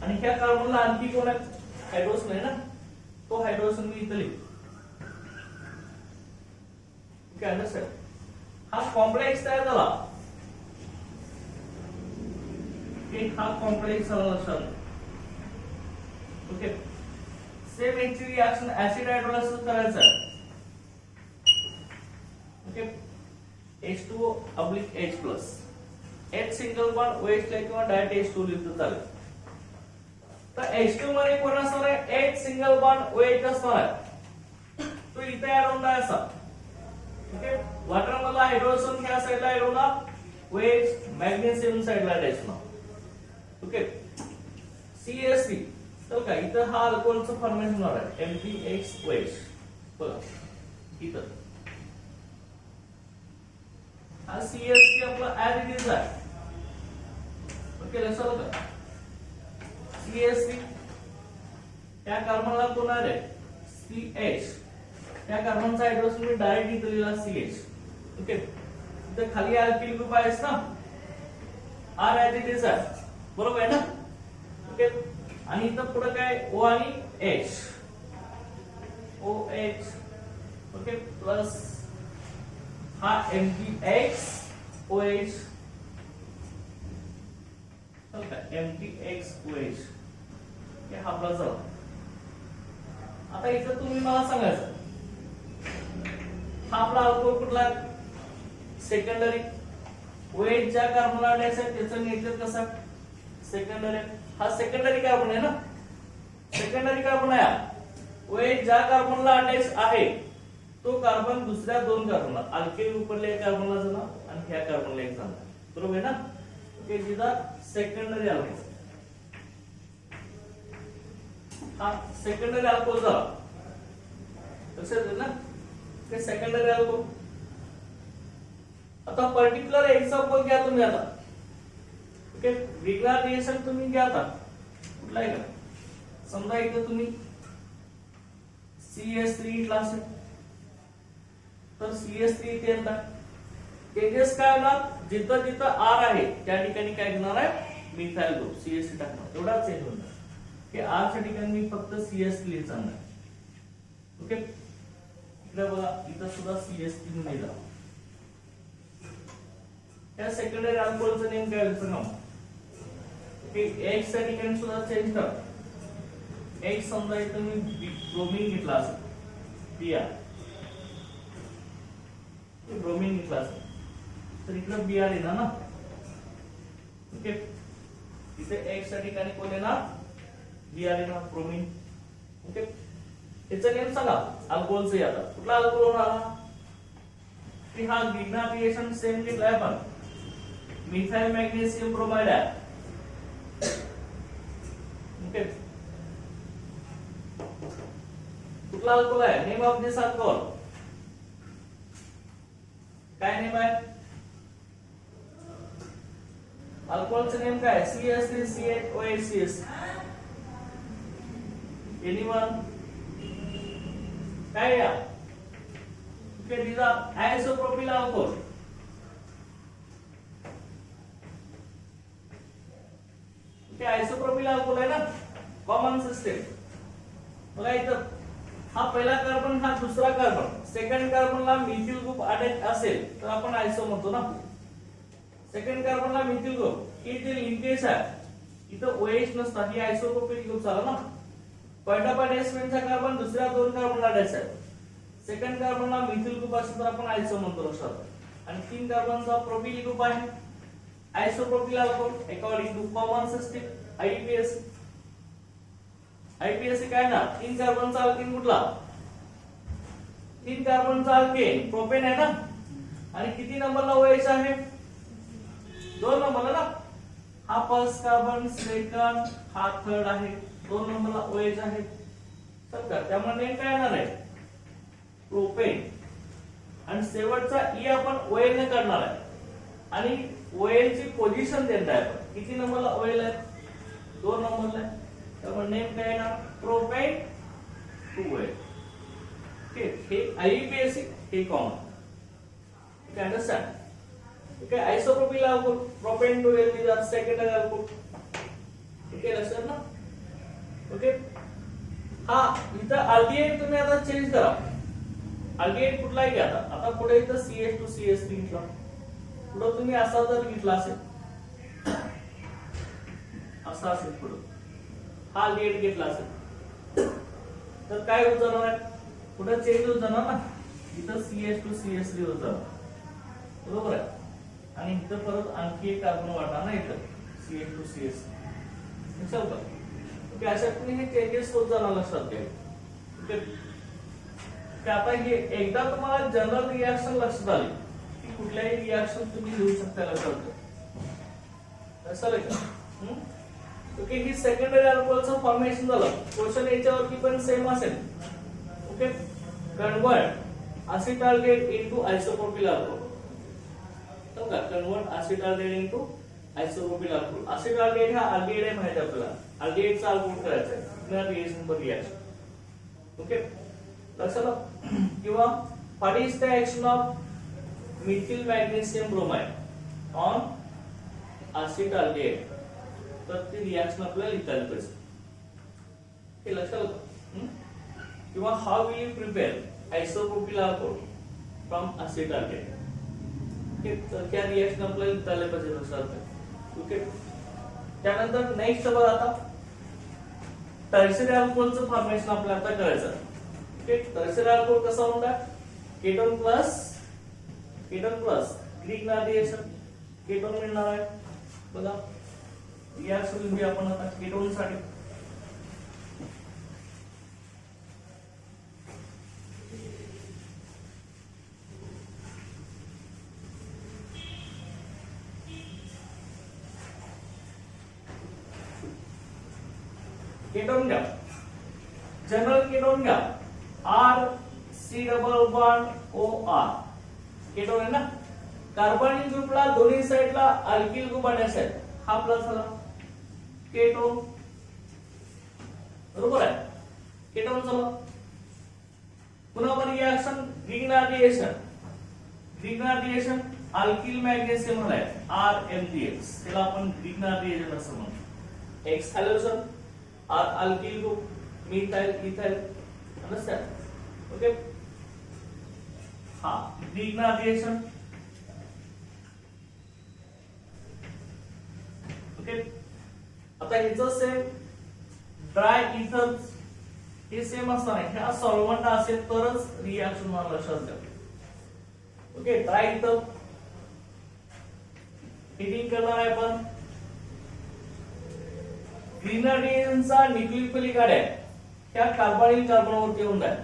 आणि ह्या कार्बनला आणखी कोण आहे? हायड्रोजन आहे ना. तो हायड्रोजन मी इथं लिहितो. Okay, understand. हा कॉम्प्लेक्स तयार झाला. ओके, हा कॉम्प्लेक्स झाला लक्षात. ओके, सेम याची रिएक्शन ऍसिड हायड्रोलायसिस करायचं आहे. Okay, H2O/H+. H single bond OH ला किंवा डायरेक्ट H2 लिहिलं चालेल. तर H2 मध्ये कोण असणार आहे? H सिंगल बॉन्ड OH असणार आहे. तो इथे ऍड होणार असा. ओके, वॉटर मधला हायड्रोजन ह्या साइडला ऍड होणार. OH मॅग्नेशियम साइडला ऍड होणार. ओके, CH3 तर काय इथं हा अल्कोहलचं फॉर्मेशन होणार आहे. MgX/OH. बघा इथं हा CH3 आपला ऍड इथेच आहे. ओके, लक्षात आलं का? CH3 त्या कार्बनला कोण आहे? CH. त्या कार्बनचा हायड्रोजन मी डायरेक्ट इथं लिहिला CH. ओके, इथं खाली अल्किल ग्रुप आहेस ना. R ऍज इट इज आहे. बरोबर आहे ना. ओके, आणि इथं पुढे काय? O आणि H. OH. ओके, प्लस हा MgX/OH. MgX/OH. हा आपला झाला. आता इथं तुम्ही मला सांगायचं हा आपला अल्कोहोल कुठला? सेकंडरी. OH ज्या कार्बनला अटॅच आहे त्याचं नेचर कसं? सेकंडरी. हा सेकंडरी कार्बन आहे ना. सेकंडरी कार्बन आहे. OH ज्या कार्बनला अटॅच आहे तो कार्बन दुसऱ्या दोन कार्बनला अल्किल ग्रुपमधल्या एक कार्बनला जाणार आणि ह्या कार्बनला एक जाणार. बरोबर आहे ना. ओके, जिथं सेकंडरी अल्कोहोल. हा सेकंडरी अल्कोहोल झाला. लक्षात येईल ना. ते सेकंडरी अल्कोहोल. आता पर्टिक्युलर एक्झाम्पल घ्या तुम्ही आता. ओके, विग्नार रिएक्शन तुम्ही घ्या आता. कुठला आहे का? समजा इथं तुम्ही CH3 क्लास आहे तर CH3 इथे येतात. चेंजेस काय होणार? जिथं जिथं आर आहे त्या ठिकाणी काय घेणार आहे मिथाइल ग्रुप सीएससी टाकणार एवढाच चेंज होणार की आर च्या ठिकाणी मी फक्त सीएस लिहित जाणार ओके इकडे बघा इथं सुद्धा सीएस लिहून लिहिला या सेकंडरी अल्कोहोलचं नेम काय होतं ना ओके एक्स च्या ठिकाणी सुद्धा चेंज कर एक्स समजा इथं मी ब्रोमीन घेतला असेल बीआर ब्रोमीन घेतला असेल तर इकडे बीआर येणार ना ओके इथे एक्स च्या ठिकाणी कोण येणार बीआर येणार ब्रोमीन ओके त्याचं नेम सांगा अल्कोहोलचं आता कुठला अल्कोहोल होणार की हा ग्रिग्ना रिएक्शन सेम घेतलाय आपण मिथाइल मॅग्नेशियम ब्रोमाइड आहे ओके कुठला अल्कोहोल आहे नेम ऑफ दिस अल्कोहोल काय नेम आहे अल्कोहोलचं नेम काय CH3CH2OH एनीवन काय या okay these are isopropyl alcohol okay isopropyl alcohol आहे ना कॉमन सिस्टम बघा इथं हा पहिला कार्बन हा दुसरा कार्बन सेकंड कार्बनला मिथिल ग्रुप अटॅच असेल तर आपण आयसो म्हणतो ना सेकंड कार्बनला मिथिल ग्रुप इथे लिंकेज आहे इथं OH नसता ही आयसोप्रोपिल ग्रुप झाला ना पहिला अटॅचमेंटचा कार्बन दुसऱ्या दोन कार्बनला अटॅच आहे सेकंड कार्बनला मिथिल ग्रुप असेल तर आपण आयसो म्हणतो लक्षात आणि तीन कार्बनचा प्रोपिल ग्रुप आहे isopropyl alcohol according to common system IPS IPS काय ना तीन कार्बनचा अल्केन कुठला तीन कार्बनचा अल्केन प्रोपेन आहे ना आणि किती नंबरला OH आहे दोन नंबरला ना हा फर्स्ट कार्बन सेकंड हा थर्ड आहे दोन नंबरला OH आहे समजा त्यामुळे नेम काय येणार आहे प्रोपेन आणि शेवटचा ई आपण OL ने करणार आहे आणि OL ची पोझिशन देणार आहे आपण किती नंबरला OL आहे दोन नंबरला आहे त्यामुळे नेम काय येणार प्रोपेन 2OL ओके हे आयपीएस हे common okay understand okay isopropyl alcohol propane 2OL is the secondary alcohol okay लक्षात ना ओके हा इथं अल्डिहाइड तुम्ही आता चेंज करा अल्डिहाइड कुठलाही घ्या आता पुढे इथं CH2CH3 घेतला पुढे तुम्ही असा जर घेतला असेल असा असेल पुढे हा अल्डिहाइड घेतला असेल तर काय होत जाणार आहे पुढे चेंज होत जाणार ना इथं CH2CH3 होत जाणार बरोबर आहे आणि इथं परत आणखी एक कार्बन वाढणार ना इथं CH2CH3 लक्षात का ओके अशा हे चेंजेस होत जाणार लक्षात घ्या ओके आता हे एकदा तुम्हाला जनरल रिएक्शन लक्षात आली की कुठल्याही रिएक्शन तुम्ही लिहू शकता लक्षात असं का ओके ही सेकंडरी अल्कोहोलचं फॉर्मेशन झालं क्वेश्चन याच्यावरती पण सेम असेल okay convert acetaldehyde into isopropyl alcohol समजा convert acetaldehyde into isopropyl alcohol acetaldehyde हा अल्डिहाइड आहे माहिती आपल्याला अल्डिहाइडचा अल्कोहोल करायचा आहे पुन्हा रिएक्शन पर रिएक्शन ओके लक्षात किंवा what is the action of methyl magnesium bromide on acetaldehyde तर ती रिएक्शन आपल्याला लिहिता आली पाहिजे हे लक्षात किंवा how will you prepare isopropyl alcohol from acetaldehyde okay तर त्या रिएक्शन आपल्याला लिहिता आली पाहिजे लक्षात ओके त्यानंतर नेक्स्ट बघा आता टर्शियरी अल्कोहोलचं फॉर्मेशन आपल्याला आता करायचं ओके टर्शियरी अल्कोहोल कसा होणार ketone plus Greek reaction ketone मिळणार आहे बघा रिएक्शन लिहूया आपण आता केटोन साठी केटोन घ्या जनरल केटोन घ्या RC≡OR केटोन आहे ना कार्बोनिल ग्रुपला दोन्ही साइडला अल्किल ग्रुप अटॅच आहे हा प्लस झाला केटोन बरोबर आहे केटोन झाला पुन्हा रिएक्शन ग्रीग्ना रिएक्शन अल्किल मॅग्नेशियम आहे RMgX, त्याला आपण ग्रिग्ना रिएजंट असं म्हणतो. X halogen, R alkyl group, methyl ethyl, understand? Okay, हा ग्रिग्ना रिएजंट. ओके, आता ह्याचं सेम ड्राय इथर हे सेम असणार आहे. ह्या सॉल्व्हंट असेल तरच रिएक्शन मला लक्षात द्या. ओके, ड्राय इथर हिटिंग करणार आहे आपण. ग्रिनाडियनचा न्यूक्लियोफिलिक आहे त्या कार्बोनिल कार्बनवरती येऊन जाईल.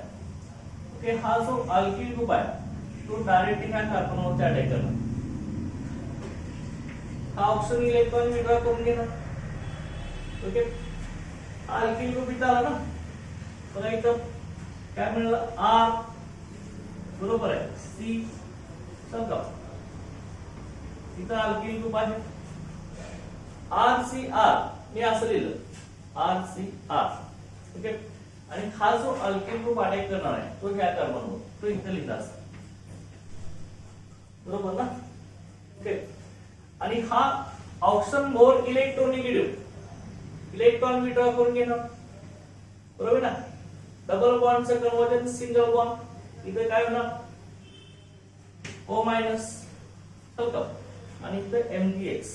ओके, हा जो अल्किल ग्रुप आहे तो डायरेक्टली ह्या कार्बनवरती अटॅक करणार. हा ऑप्शन इलेक्ट्रॉन विड्रॉ करून घेणार. ओके, अल्किल ग्रुप इथं आला ना, बघा इथं काय मिळालं, R बरोबर आहे, C समजा इथं अल्किल ग्रुप आहे RCR, मी असं लिहिलं RCR. ओके, आणि हा जो अल्किल ग्रुप अटॅक करणार आहे तो ह्या कार्बनवर, तो इथं लिहिला असं, बरोबर ना? ओके, आणि हा ऑप्शन मोर इलेक्ट्रोनिगेटिव्ह, इलेक्ट्रॉन विड्रॉ करून घेणार, बरोबर ना? डबल बॉन्डचं कन्वर्जन सिंगल बॉन्ड, इथे काय होणार O मायनस आणि इथे MgX,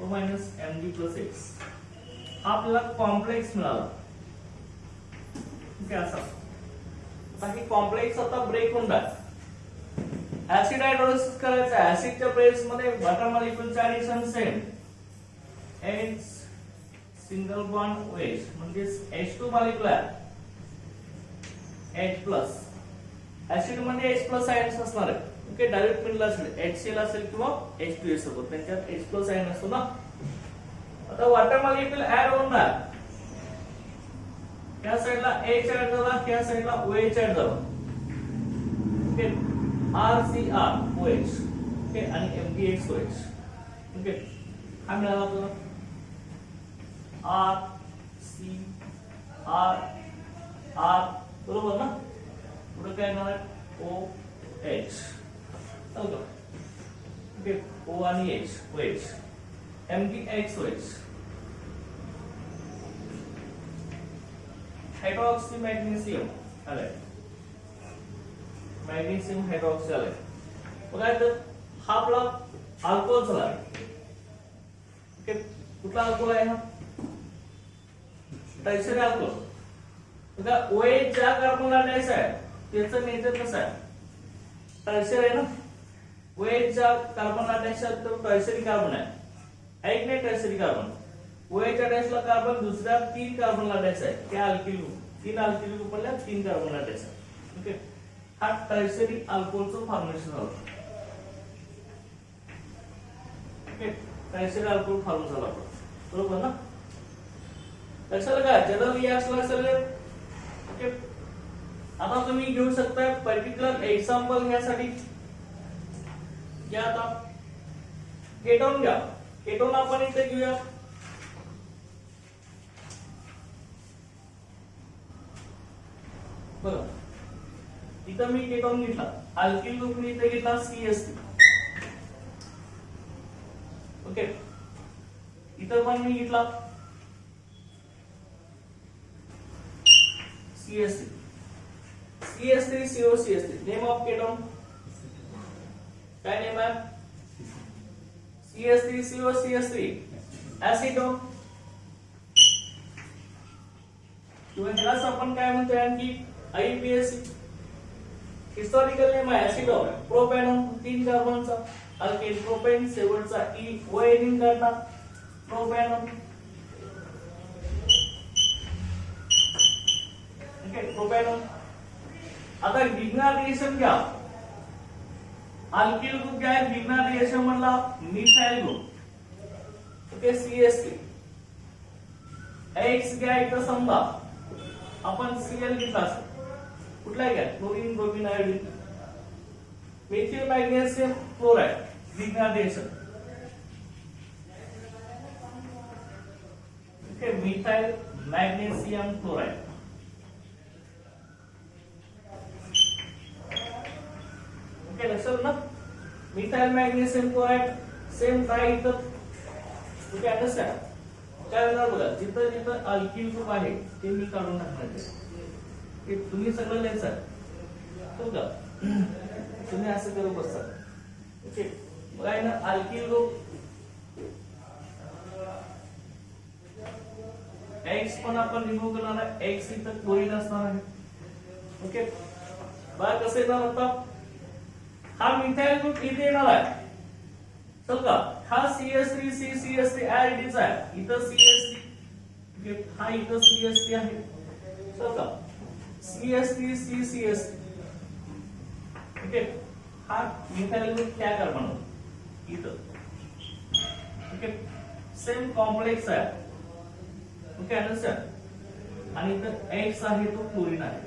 O minus Mg plus X. हा आपल्याला कॉम्प्लेक्स मिळाला. ओके, असा बाकी कॉम्प्लेक्स आता ब्रेक होऊन जाईल. ऍसिड हायड्रोलिसिस करायचं आहे. ऍसिडच्या प्रेस मध्ये वॉटर मॉलिक्युलचे addition same, H single bond OH म्हणजे H2 मॉलिक्युल आहे H प्लस. ऍसिड मध्ये H प्लस आयन्स असणार आहे. ओके, डायरेक्ट मिडल असेल HCl असेल किंवा H2S सोबत, त्यांच्यात H प्लस आयन असतो ना. आता वॉटर मॉलिक्युल ऍड होणार, या साइडला H ऍड झाला, या साइडला OH ऍड झाला. ओके, RCR OH, ओके, आणि MgX OH. ओके, काय मिळाला आपल्याला R C R R, बरोबर ना? पुढे काय येणार आहे OH. ओके, O आणि H OH, MgX OH. Hydroxy magnesium आलाय, मॅग्नेशियम हायड्रॉक्सी आलाय. बघा इथं हा आपला अल्कोहोल झाला. ओके, कुठला अल्कोहोल आहे हा? Tertiary alcohol. बघा OH ज्या कार्बनला अटॅच आहे त्याचं नेचर कसं आहे, टर्शरी आहे ना. OH ज्या कार्बनला अटॅच आहे तो टर्शरी कार्बन आहे की नाही? Tertiary carbon. OH अटॅचला कार्बन दुसऱ्या 3 कार्बनला अटॅच आहे, त्या अल्किल ग्रुप, 3 अल्किल ग्रुप मधल्या 3 कार्बनला अटॅच आहे. ओके, हा टर्शरी अल्कोहोलचं फॉर्मेशन झालं. ओके, टर्शरी अल्कोहोल फॉर्म झाला, बरोबर ना? लक्षात का जनरल रिएक्शन असेल. ओके, आता तुम्ही घेऊ शकता पर्टिक्युलर एक्झाम्पल यासाठी. घ्या आता केटोन घ्या. केटोन आपण इथे घेऊया. बघा इथं मी केटोन घेतला, अल्किल ग्रुप मी इथे घेतला CH3. ओके, इथं पण मी घेतला CH3, CH3 CO CH3. Name of ketone काय नेम आहे? CH3 CO CH3 ऍसिटोन. किंवा ह्यालाच आपण काय म्हणतो आणखी IUPAC. हिस्टॉरिकल नेम आहे ऍसिटोन. प्रोपॅनोन 3 कार्बनचा अल्केन, प्रोपेन शेवटचा E ONin करता प्रोपॅनोन. ओके, प्रोपॅनोन. आता ग्रिग्ना रिएक्शन घ्या. अल्किल ग्रुप घ्या, ग्रिग्ना रिएक्शन मधला methyl group. Okay, CH3. X घ्या, इथं समजा आपण Cl घेतला असेल, कुठला घ्या? Chlorine bromine iodine. Methyl magnesium chloride, Grignard reaction. Okay, methyl magnesium chloride. लक्षात ना, methyl magnesium chloride same try इथं. Okay understand. काय होणार बघा, जिथं जिथं अल्किल ग्रुप आहे ते मी काढून टाकणार आहे. हे तुम्ही सगळं लिहायचं हो का, तुम्ही असं करू बसा. ओके बघा आहे ना, अल्किल ग्रुप X पण आपण रिमूव्ह करणार आहे. X इथं क्लोरीन असणार आहे. ओके बघा कसं येणार आता, हा मिथाइल ग्रुप इथे येणार आहे. चल का, हा CH3 CCH3 ऍड आहे, इथं CH3, हा इथं CH3 आहे. चल का, CH3 CCH3. ओके हा मिथाइल ग्रुप क्या कार्बन इथं. ओके सेम कॉम्प्लेक्स आहे. Okay understand. आणि इथं X आहे तो क्लोरीन आहे.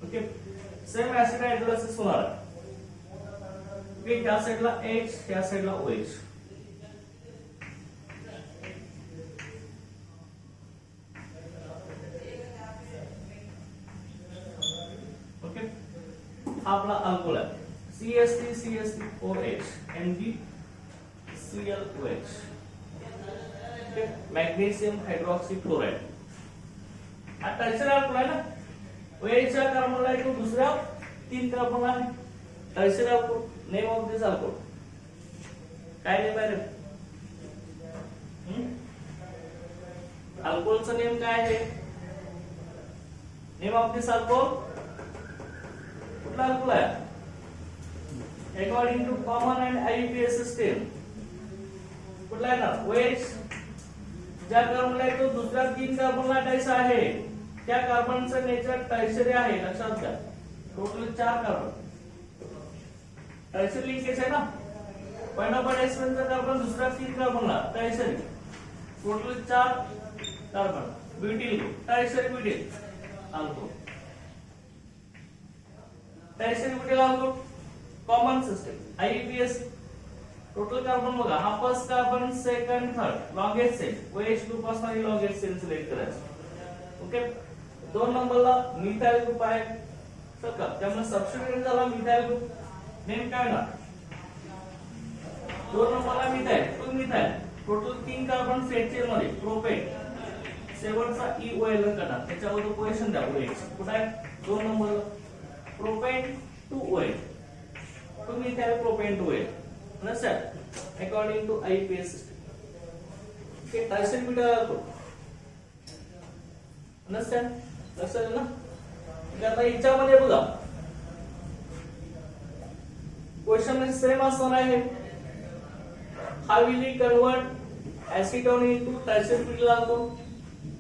ओके सेम ऍसिड हायड्रोलायसिस होणार आहे. ओके ह्या साइडला H, ह्या साइडला OH. ओके हा आपला अल्कोहोल आहे. CH3 CH3OH MgClOH. Okay magnesium hydroxy chloride. हा टर्शियरी अल्कोहोल आहे ना, OH च्या कार्बनला तो दुसऱ्या 3 कार्बन आहे. Tertiary alcohol. Name of this alcohol काय नेम आहे रे? अल्कोहोलचं नेम काय आहे? नेम ऑफ दिस अल्कोहोल कुठला अल्कोहोल आहे? According to common and IUPAC system कुठला आहे ना, OH. ज्या कार्बनला तो दुसऱ्या 3 कार्बनला अटॅच आहे त्या कार्बनचं नेचर टर्शियरी आहे. लक्षात घ्या, टोटल 4 कार्बन टर्शियरी लिंकेज आहे ना. पहिला पॉटॅशियमचा कार्बन दुसरा 3 कार्बनला tertiary, total 4 carbon. Butyl tertiary butyl alcohol. Tertiary butyl alcohol common system IUPAC. Total carbon बघा, हा first carbon, second, third, longest chain. OH group असणारी लॉंगेस्ट चेन सिलेक्ट करायची. Okay 2 नंबरला मिथाइल ग्रुप आहे. का त्यामुळे सबस्टिट्यूट झाला मिथाइल ग्रुप. नेम काय ना, 2 नंबरला methyl, 2 methyl, total 3 carbon set chain मध्ये प्रोपेन. शेवटचा EOL करणार, त्याच्यावर क्वेश्चन द्या. OH कुठे आहे? 2 नंबरला propane two OH, 2 methyl propane two OH. Understand according to IUPAC system. Okay tertiary butyl alcohol. Understand लक्षात ना. आता याच्यामध्ये बघा क्वेश्चन सेम असणार आहे. How will you convert acetone into tertiary butyl alcohol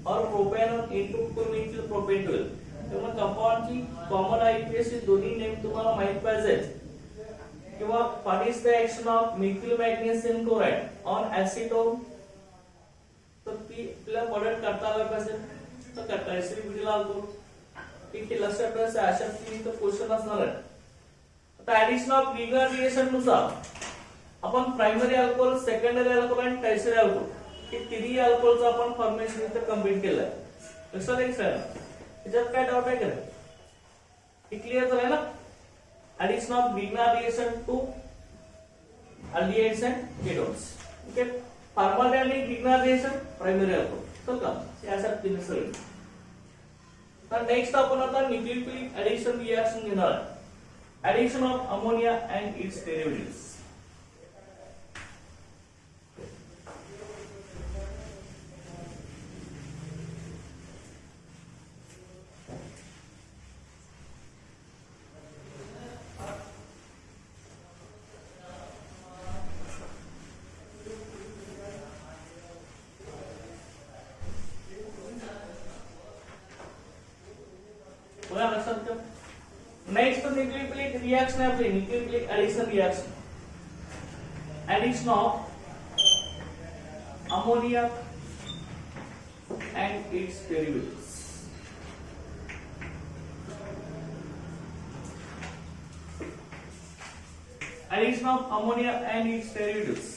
और प्रोपेनॉन इनटू 2-methyl propane 12. तेव्हा कंपाऊंडची कॉमन IUPAC दोन्ही नेम तुम्हाला माहित पाहिजे. किंवा what is the action of methyl magnesium chloride on acetone. तर ती आपल्याला प्रोडक्ट करता आलं पाहिजे. तर टर्शियरी ब्युटिल अल्कोहोल ठीक आहे, लक्षात ठेवायचं. अशा 3 क्वेश्चन असणार आहे. आता ऍडिशन ऑफ ग्रीगर रिएक्शन नुसार आपण प्रायमरी अल्कोहोल, सेकंडरी अल्कोहोल आणि टर्शियरी अल्कोहोल हे तिन्ही अल्कोहोलचं आपण फॉर्मेशन इथे कंप्लीट केलंय. लक्षात आहे सर? याच्यात काय डाऊट आहे का? हे क्लिअर झालंय ना. Addition of Grignard reaction to aldehydes and ketones. Okay, formaldehyde Grignard reaction primary alcohol. चल का याचा तीन सगळे. तर नेक्स्ट आपण आता न्यूक्लियोफिलिक एडिशन रिएक्शन घेणार आहे. Addition of ammonia and its derivatives. Next nucleophilic reaction है अपनी nucleophilic addition reaction. Addition of ammonia and its derivatives. Addition of ammonia and its derivatives.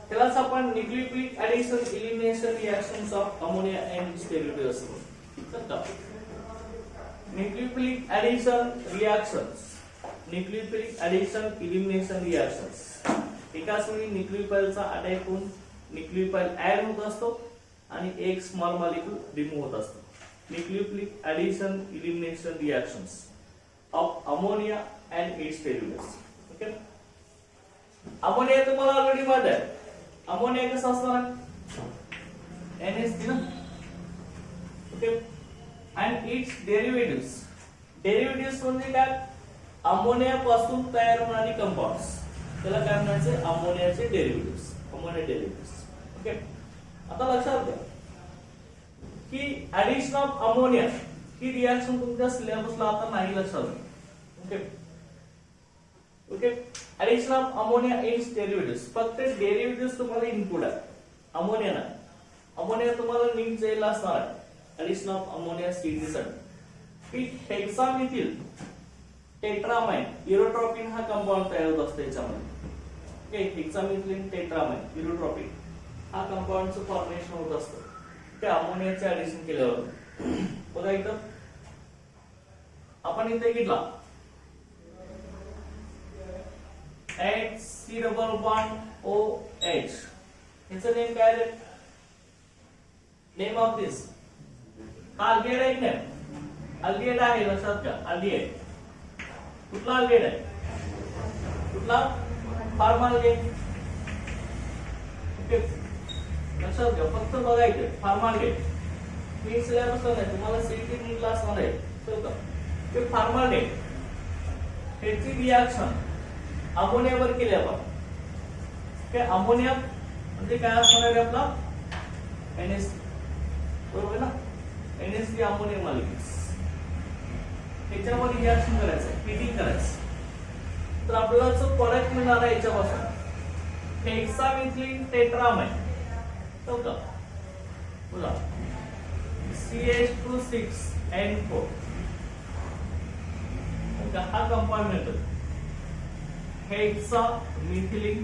त्यालाच आपण nucleophilic addition elimination reactions of ammonia and its derivatives असं म्हणतो. Nucleophilic addition reactions. Nucleophilic addition elimination reactions. एकाच वेळी न्यूक्लियोफाइलचा attack होऊन nucleophile add होत असतो आणि एक स्मॉल मॉलिक्यूल रिमूव्ह होत असतो. Nucleophilic addition elimination reactions of ammonia and its derivatives. Okay, ammonia तुम्हाला ऑलरेडी माहित आहे. अमोनिया कसा असणार आहे? NH3 ना. Okay, and its derivatives. Derivatives म्हणजे काय? अमोनिया पासून तयार होणारी कंपाऊंड्स, त्याला काय म्हणायचे? अमोनियाचे डेरिव्हेटिव्हज, अमोनिया डेरिव्हेटिव्हज. ओके, आता लक्षात घ्या की addition of ammonia he reaction तुमच्या सिलेबसला आता नाही लक्षात. Okay okay, addition of ammonia it's derivatives. फक्त डेरिव्हेटिव्हज तुम्हाला इनपुट आहे, अमोनिया नाही. अमोनिया तुम्हाला नीट जायला असणार आहे ऍडिशन ऑफ अमोनिया साठी. की हेक्सामिथिल टेट्रामाइन इरोट्रॉपिन हा कंपाऊंड तयार होत असतो याच्यामध्ये. ओके, हेक्सामिथिलीन टेट्रामाइन इरोट्रॉपिन हा कंपाऊंडचं फॉर्मेशन होत असतं ते अमोनियाचे ऍडिशन केल्यावर. बघा इथं आपण इथे घेतला HC डबल बॉन्ड OH. ह्याचं नेम काय आहे? नेम ऑफ दिस अल्डिहाइड आहे की नाही? अल्डिहाइड आहे, लक्षात घ्या. अल्डिहाइड कुठला अल्डिहाइड आहे? कुठला? फॉर्माल्डिहाइड. ओके, लक्षात घ्या. फक्त बघा इथे फॉर्माल्डिहाइड. मी सिलेबस नाही, तुम्हाला सीटी नीटला असणार आहे. ते फॉर्माल्डिहाइड ह्याची रिएक्शन अमोनियावर केली आपण. काय अमोनिया म्हणजे काय असणार आहे आपला? NH, बरोबर ना? NH3 ammonium molecules. त्याच्यावर रिएक्शन करायचं, हिटिंग करायचं. तर आपल्याला जो प्रोडक्ट मिळणार आहे याच्यापासून हेक्सामिथिलीन टेट्रामाइन. तो का बोला CH2 6N4. हा कंपाऊंड मिळतो हेक्सामिथिलीन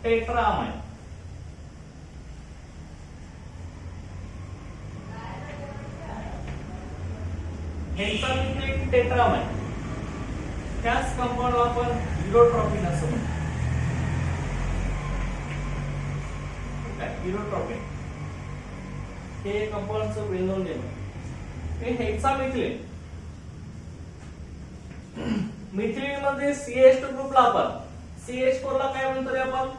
टेट्रामाइन. हेक्सामिथिलीन टेट्रामाइन त्याच कंपाऊंड आपण इरोट्रॉपिन असं म्हणतो. इरोट्रॉपिन हे कंपाऊंडचं वेल नोन नेम आहे. हे हेक्सामिथिलीन. मिथिलीन मध्ये CH2 ग्रुपला आपण CH4 ला काय म्हणतो रे आपण?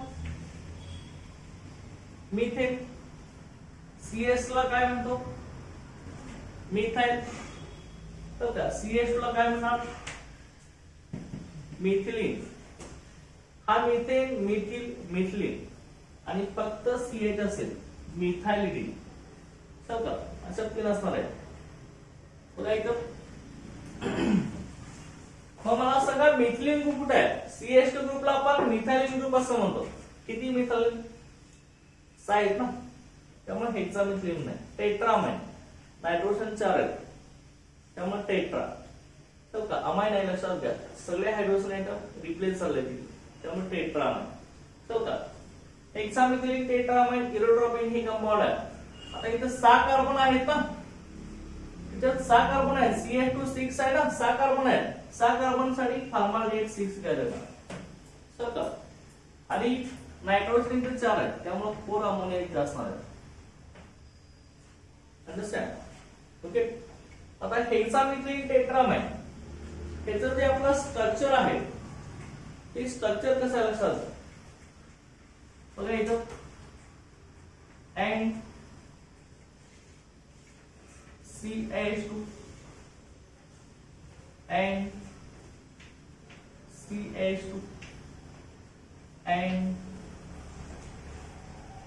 मिथेन. CS ला काय म्हणतो? मिथाइल. तर त्या CH2 ला काय म्हणणार? मिथिलीन. हा मिथेन, मिथिल, मिथिलीन आणि फक्त CH असेल मिथाइलिडीन. समजा अशा तीन असणार आहे. बघा इथं मग मला सांगा मिथिलीन ग्रुप कुठे आहे? CH2 ग्रुपला आपण मिथाइलिन ग्रुप असं म्हणतो. किती मिथाइलिन? 6 आहेत ना, त्यामुळे हेक्सामिथिलीन नाही. टेट्रामाइन नायट्रोजन 4 आहेत त्यामुळे टेट्रा. तर का अमाइन आहे, लक्षात घ्या. सगळे हायड्रोजन आयटम रिप्लेस झाले त्यामुळे टेट्रामाइन. तर का हेक्सामिथिलीन टेट्रामाइन इरोट्रॉपिन ही कंपाऊंड आहे. आता इथे 6 कार्बन आहेत ना, त्याच्यात 6 कार्बन आहेत. CH2 6 आहे ना, 6 कार्बन आहेत. 6 कार्बन साठी फॉर्माल्डिहाइड 6 घ्यायला लागणार. आणि नायट्रोजन इथे 4 आहेत त्यामुळे 4 अमोनिया इथे असणार आहे. अंडरस्टँड? ओके, आता हेक्सामिथिलीन टेट्रामाइन त्याचं जे आपलं स्ट्रक्चर आहे ते स्ट्रक्चर कसं आहे लक्षात घ्या. बघा इथं and CH2 and CH2 and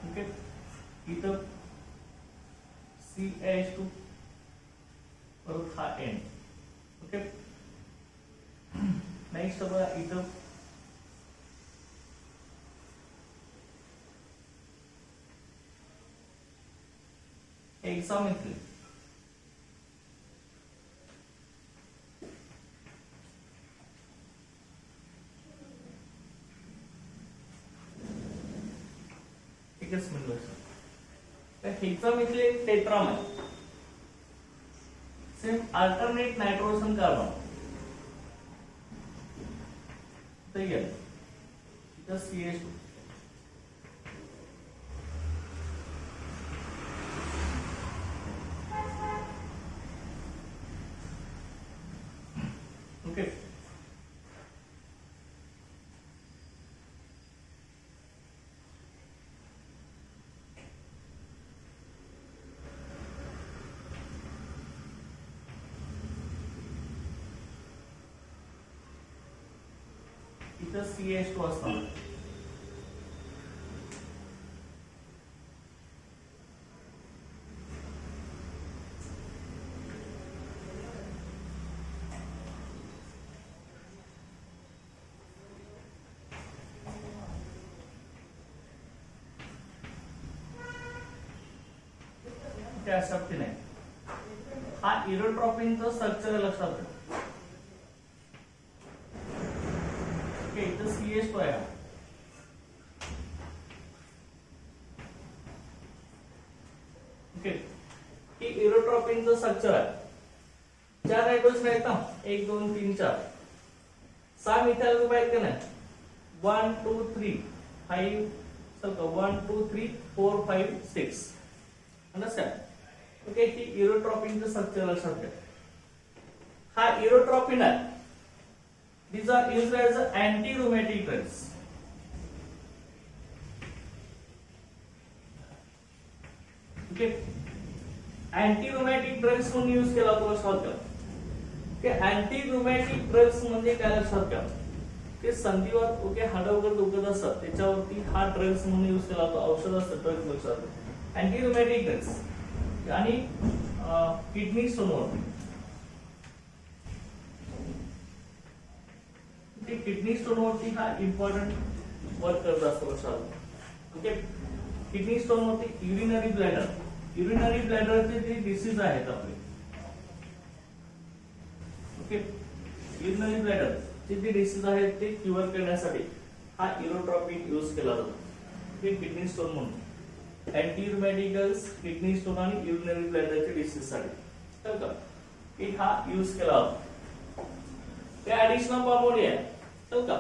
okay इथं CH2 परत हा N. ओके, नेक्स्ट बघा इथं हेक्सामिथिलीन. एकच minute. Hexamethylene tetramine same alternate nitrogen carbon तैयार CH2 ओके इथं CH2 असणार त्या शक्ती नाही हा इरोट्रॉपिनचं स्ट्रक्चर लक्षात ठेवा ओके इथं CH2 आहे ओके ही इरोट्रॉपिनचं स्ट्रक्चर आहे 4 नायट्रोजन आहेत ना 1 2 3 4 6 मिथाइल ग्रुप आहेत का नाही 1 2 3 5 सगळं 1 2 3 4 5 6 अंडरस्टँड ओके ही इरोट्रॉपिनचं स्ट्रक्चर लक्षात ठेवा हा इरोट्रॉपिन आहे these are used as anti-rheumatic drugs okay anti drugs म्हणून यूज केला तो लक्षात ठेवा ओके अँटी रुमॅटिक ड्रग्स म्हणजे काय लक्षात ठेवा ते संधिवात ओके हाड वगैरे दुखत असतात त्याच्यावरती हा ड्रग्स म्हणून यूज केला तो औषध असतं ड्रग्स लक्षात ठेवा अँटी रुमॅटिक ड्रग्स आणि किडनी स्टोनवरती किडनी स्टोन वरती हा इम्पॉर्टंट वर्क करत असतो लक्षात ओके किडनी स्टोन वरती युरिनरी ब्लॅडरचे जे डिसीज आहेत आपले ओके युरिनरी ब्लॅडर चे जे डिसीज आहेत ते क्युअर करण्यासाठी हा इरोट्रॉपिन यूज केला जातो हे किडनी स्टोन म्हणून अँटी रुमॅटिकल्स किडनी स्टोन आणि युरिनरी ब्लॅडरचे डिसीज साठी तर का की हा यूज केला जातो ते ऍडिशन ऑफ अमोनिया तर का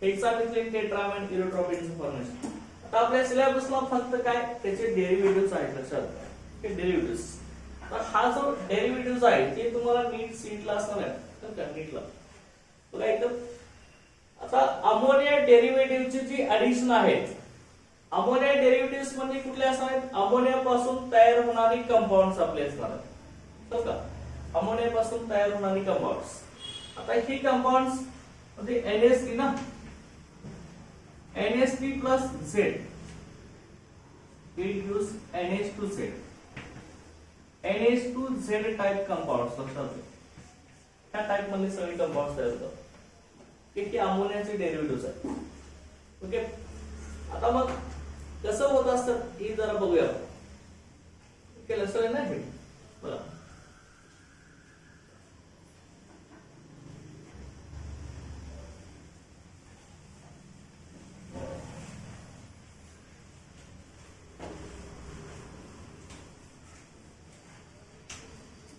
हेक्सामिथिलीन टेट्रामेन इरोट्रॉपिनचं फॉर्मेशन आता आपल्या सिलेबसला फक्त काय त्याचे डेरिव्हेटिव्हज आहेत लक्षात हे डेरिव्हेटिव्हज तर हा जो डेरिव्हेटिव्हज आहे ते तुम्हाला नीट सीटला असणार आहे तर का नीटला बघा एकदम आता अमोनिया डेरिव्हेटिव्हची जी ऍडिशन आहे अमोनिया डेरिव्हेटिव्हज म्हणजे कुठले असणार आहेत अमोनिया पासून तयार होणारी कंपाऊंड्स आपले असणार आहेत तर का अमोनिया पासून तयार होणारी कंपाऊंड्स आता ही कंपाऊंड्स म्हणजे NH3 ना NH3 plus Z it gives NH2Z NH2Z type compounds लक्षात घ्या ह्या टाइप मधले सगळे कंपाऊंड्स तयार होतात की अमोनियाचे डेरिव्हेटिव्हज आहेत ओके आता मग कसं होत असतं हे जरा बघूया ओके लक्षात आहे ना हे बघा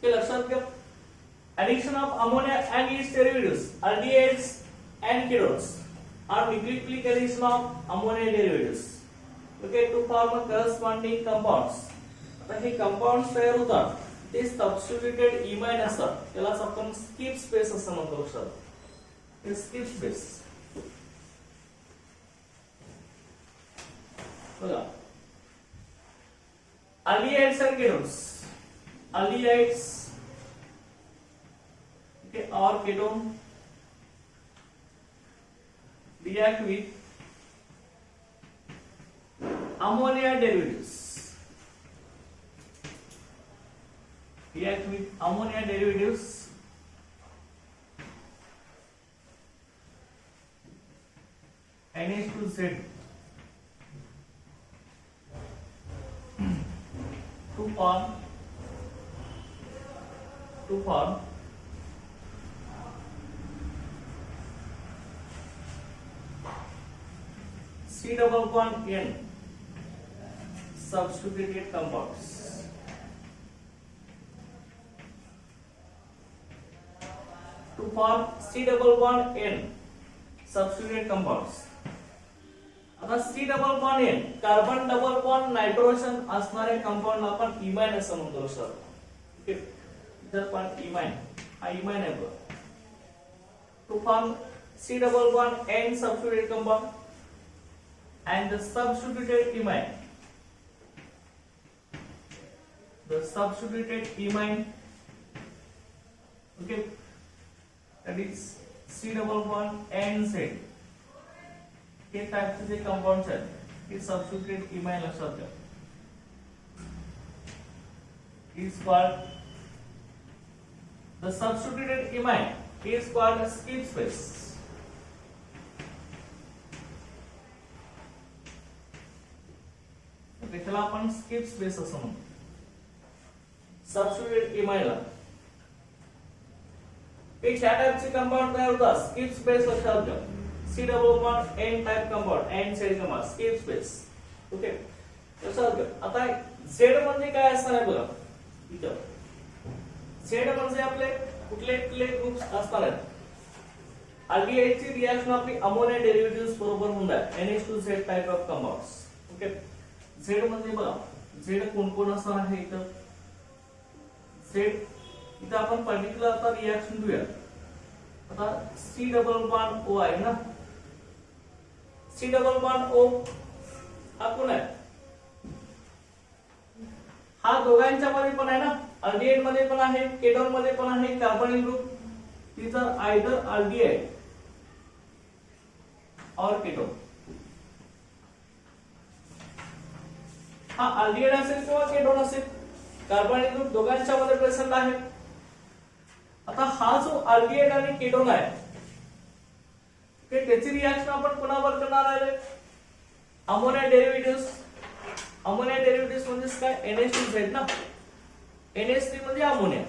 लक्षात घ्या addition of ammonia and its derivatives aldehydes and ketones are nucleic addition of ammonia derivatives okay to form a corresponding compounds आता हे कंपाऊंड्स तयार होतात ते सबस्टिट्यूटेड इमाइन असतात त्यालाच आपण स्किप स्पेस असं म्हणतो लक्षात हे स्किप स्पेस बघा aldehydes and ketones aldehydes okay, or ketone react with ammonia derivatives react with ammonia derivatives NH2Z to form C double bond N substituted compounds to form C double bond N substituted compounds. आता C double bond N carbon double bond nitrogen असणारे compound आपण imine असं म्हणतो sir. Okay, जर पण imine हा imine आहे बघ. To form C double bond N substituted compound and the substituted imine okay, that is C double bond NZ हे टाइपचे जे कंपाउंड्स आहेत हे सबस्टिट्यूटेड इमाइन लक्षात घ्या. is called the substituted imine is called skip space. त्याला आपण skip space असं म्हणतो. सबस्टिट्यूटेड इमाइनला एक ह्या टाइपचे कंपाउंड तयार होतात. स्किप स्पेस लक्षात घ्या. C double bond N type compound N side compound skip space. Okay, लक्षात घ्या. आता Z म्हणजे काय असणार आहे बघा. इथं Z म्हणजे आपले कुठले कुठले ग्रुप्स असणार आहेत. अल्डिहाइड ची रिएक्शन आपली अमोनिया डेरिव्हेटिव्हज बरोबर होणार NH2Z type of compounds. Okay, Z म्हणजे बघा Z कोण कोण असणार आहे इथं. Z इथं आपण पर्टिक्युलर आता रिएक्शन घेऊया. आता C डबल बॉन्ड O आहे ना. C डबल बॉन्ड O हा कोण आहे. हा दोघांच्या मध्ये पण आहे ना. अल्डिहाइड मध्ये पण आहे, केटोन मध्ये पण आहे. कार्बोनिल ग्रुप तिथं आयदर अल्डिहाइड और केटोन. हा अल्डिहाइड असेल किंवा केटोन असेल, कार्बोनिल ग्रुप दोघांच्या मध्ये प्रेझेंट आहे. आता हा जो अल्डिहाइड आणि केटोन आहे त्याची रिएक्शन आपण कोणावर करणार आहे. Ammonia derivatives. अमोनिया डेरिव्हेटिव्हज म्हणजे काय NH2Z ना. NH3 म्हणजे अमोनिया.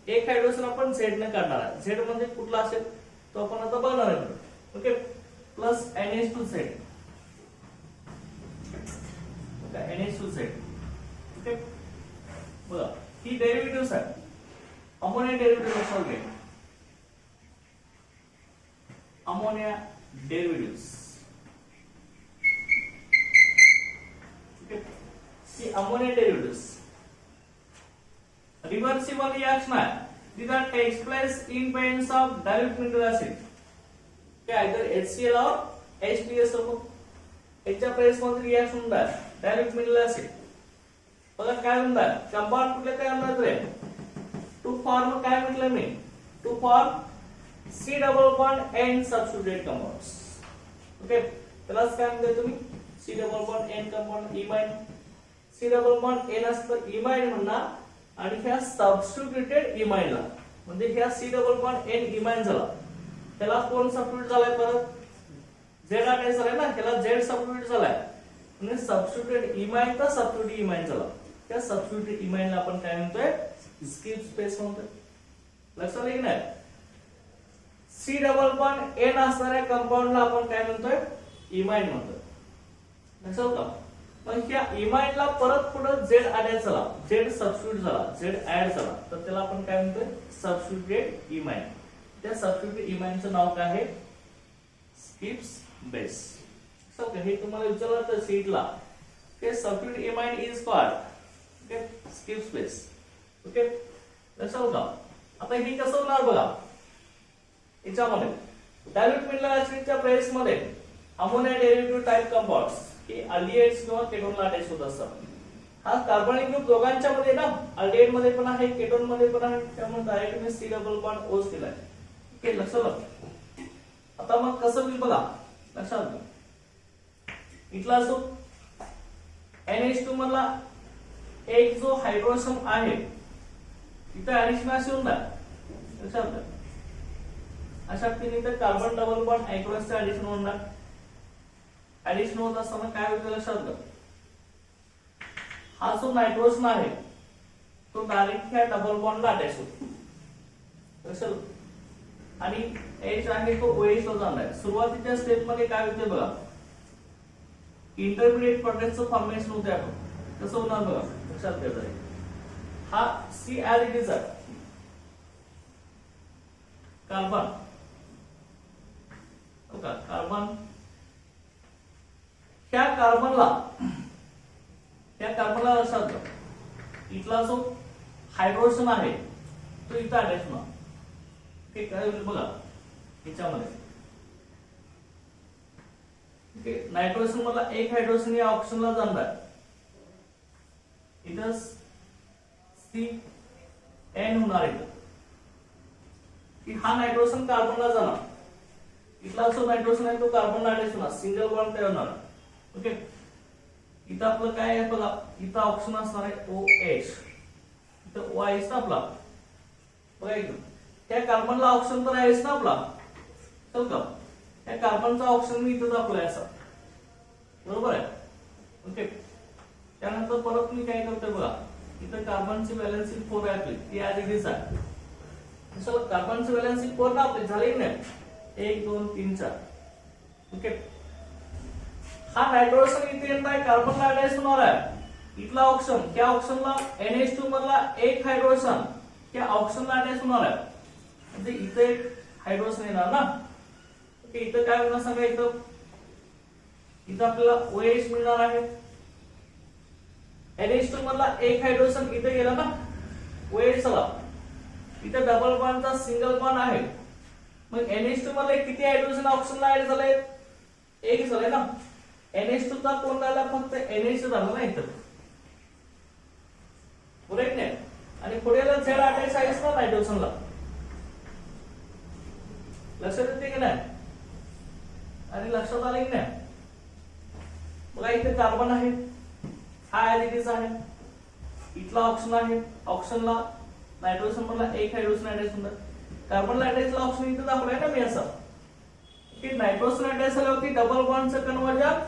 एक हायड्रोजन आपण Z ने काढणार आहे. Z म्हणजे कुठला असेल तो आपण आता बघणार आहे. Okay, plus NH2Z NH2Z. Okay, बघा ही डेरिव्हेटिव्हज आहे. अमोनिया डेरिव्हेटिव्ह लक्षात घ्या. अमोनिया डेरिव्हेटिव्हज की अमोनिया डेरिव्हेटिव्हज रिव्हर्सिबल रिएक्शन आहे. that takes place in presence of dilute mineral acid. either HCl or H2SO4. याच्या प्रेस मध्ये रिएक्शन होणार डायरेक्ट मिनरल ऍसिड. बघा काय म्हणतात कंपाउंड कुठले काय म्हणतात रे. टू फॉर्म काय म्हटलं मी. To form C double bond N substituted compounds. Okay, त्यालाच काय म्हणताय तुम्ही C double bond N compound imine. C double bond N असतं इमाइन म्हणणार आणि ह्या सबस्टिट्यूटेड इमाइनला म्हणजे ह्या C double bond N imine झाला त्याला कोण सबस्टिट्यूट झालाय परत Z अटॅच झालाय ना. त्याला Z सबस्टिट्यूट झालाय म्हणजे सबस्टिट्यूटेड इमाइन तर सबस्टिट्यूटेड इमाइन झाला. त्या सबस्टिट्यूटेड इमाइनला आपण काय म्हणतोय स्किप स्पेस म्हणतोय. लक्षात येईल ना. C डबल बॉन्ड N असणाऱ्या कंपाउंडला आपण काय म्हणतोय इमाइन म्हणतोय. लक्षात का. मग ह्या इमाइनला परत पुढे Z अटॅच झाला, Z सबस्टिट्यूट झाला, Z ऍड झाला तर त्याला आपण काय म्हणतोय सबस्टिट्यूटेड इमाइन. त्या सबस्टिट्यूटेड इमाइनचं नाव काय आहे स्किप्स बेस. ओके, हे तुम्हाला विचारलं तर सीटला के substituted imine is called okay Schiff's base. Okay, लक्षात का. आता हे कसं होणार बघा. याच्यामध्ये डायल्यूट मिनरल ऍसिडच्या प्रेस मध्ये अमोनिया डेरिव्हेटिव्ह टाइप कंपाउंड्स की अल्डिहाइड्स किंवा केटोनला अटॅच होत असतात. हा कार्बनिक ग्रुप दोघांच्या मध्ये ना. अल्डिहाइड मध्ये पण आहे, केटोन मध्ये पण आहे. त्यामुळे डायरेक्ट मी C डबल बॉन्ड O दिलाय. ओके, लक्षात. आता मग कसं होईल बघा. लक्षात घ्या. इथला जो NH2 मधला एक जो हायड्रोजन आहे इथे ऍडिशन अशी होणार. लक्षात घ्या. अशा पद्धतीने कार्बन डबल बॉन्ड हायड्रोजनचे ऍडिशन होणार. ऍडिशन होत असताना काय होतं लक्षात घ्या. हा जो नायट्रोजन आहे तो डायरेक्ट ह्या डबल बॉन्डला अटॅच होतो. लक्षात. आणि H आहे तो OH ला जाणार आहे. सुरुवातीच्या स्टेप मध्ये काय होते बघा. इंटरमिडिएट प्रोडक्टचं फॉर्मेशन होते. आपण कसं होणार बघा. लक्षात घ्या. हा C ऍड आहे. कार्बन, ओके कार्बन, ह्या कार्बनला लक्षात घ्या, इथला जो हायड्रोजन आहे तो इथं अटॅच होणार. ओके काय होईल बघा ह्याच्यामध्ये. ओके नायट्रोजन मधला एक हायड्रोजन या ऑप्शनला जाणार, इथं CN होणार आहे. हा नायट्रोजन कार्बनला जाणार, इथला जो नायट्रोजन आहे तो कार्बनला अटॅच होणार, सिंगल बॉन्ड तयार होणार. ओके इथं आपलं काय आहे बघा, इथं ऑप्शन असणार आहे OH, इथं O आहेच ना आपला, बघा इथं त्या कार्बनला ऑप्शन तर आहेच ना आपला, चल का त्या कार्बनचा ऑप्शन मी इथं दाखवलाय असा, बरोबर आहे. ओके त्यानंतर परत मी काय करतोय बघा, इथं कार्बनची व्हॅलेन्सी 4 आहे आपली, ती ऍज इट इज आहे. चला कार्बनची व्हॅलेन्सी 4 ना आपली झाली की नाही, 1 2 3 4. ओके हा नायट्रोजन इथे येत आहे, कार्बनला अटॅच होणार आहे, इथला ऑप्शन त्या ऑप्शनला NH2 मधला एक हायड्रोजन त्या ऑप्शनला अटॅच होणार आहे, म्हणजे इथे एक हायड्रोजन येणार ना. ओके इथं काय होणार सांगा, इथं आपल्याला OH मिळणार आहे, NH2 मधला एक हायड्रोजन इथे गेला ना OH चला, इथे डबल बॉन्डचा सिंगल बॉन्ड आहे, मग NH2 मध्ये किती हायड्रोजन ऑप्शनला ऍड झाले, एक झाले ना. NH2 चा कोण राहिला, फक्त NH झाला ना इथं, बरोबर नाही. आणि पुढेला Z अटॅच आहेच ना नायट्रोजनला, लक्षात येते की नाही, आणि लक्षात आले की नाही. बघा इथे कार्बन आहे, हा ऍज आहे, इथला ऑप्शन आहे, ऑप्शनला नायट्रोजन मधला एक हायड्रोजन अटॅच होणार, कार्बनला अटॅचला ऑप्शन इथे दाखवलाय ना मी असा की नायट्रोजन अटॅच झाल्यावरती डबल बॉन्डचं कन्वर्जन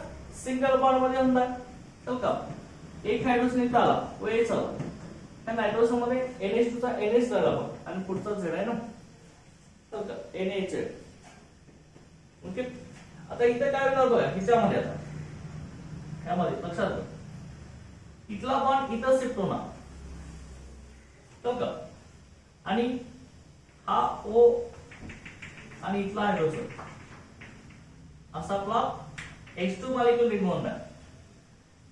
सिंगल बॉन्ड मध्ये होणार. चल का एक हायड्रोजन इथं आला, OH आला, त्या नायट्रोजन मध्ये NH2 चा NH झाला पण, आणि पुढचा Z आहे ना, चल का NH. ओके आता इथे काय होणार बघा हिच्यामध्ये, आता यामध्ये लक्षात घ्या, इथला बॉन्ड इथं शिफ्ट होणार, चल का, आणि हा O आणि इथला हायड्रोजन असा आपला H2 मॉलिक्यूल रिमूव्ह होणार.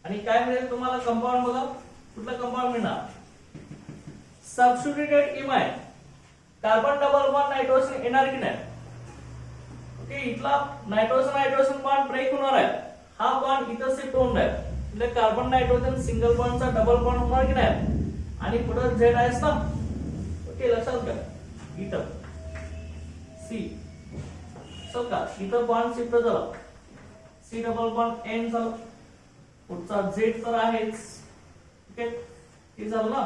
आणि काय मिळेल तुम्हाला कंपाऊंड, बघा कुठला कंपाऊंड मिळणार, substituted imine, carbon double bond nitrogen येणार की नाही. ओके इथला नायट्रोजन हायड्रोजन बॉन्ड ब्रेक होणार आहे, हा बॉन्ड इथं शिफ्ट होणार आहे, म्हणजे कार्बन नायट्रोजन सिंगल बॉन्डचा डबल बॉन्ड होणार की नाही, आणि पुढे Z आहेस ना. ओके लक्षात घ्या, इथं C चल का, इथं बॉन्ड शिफ्ट झाला, C डबल बॉन्ड N झाला, पुढचा Z तर आहेच. ओके हे झालं ना,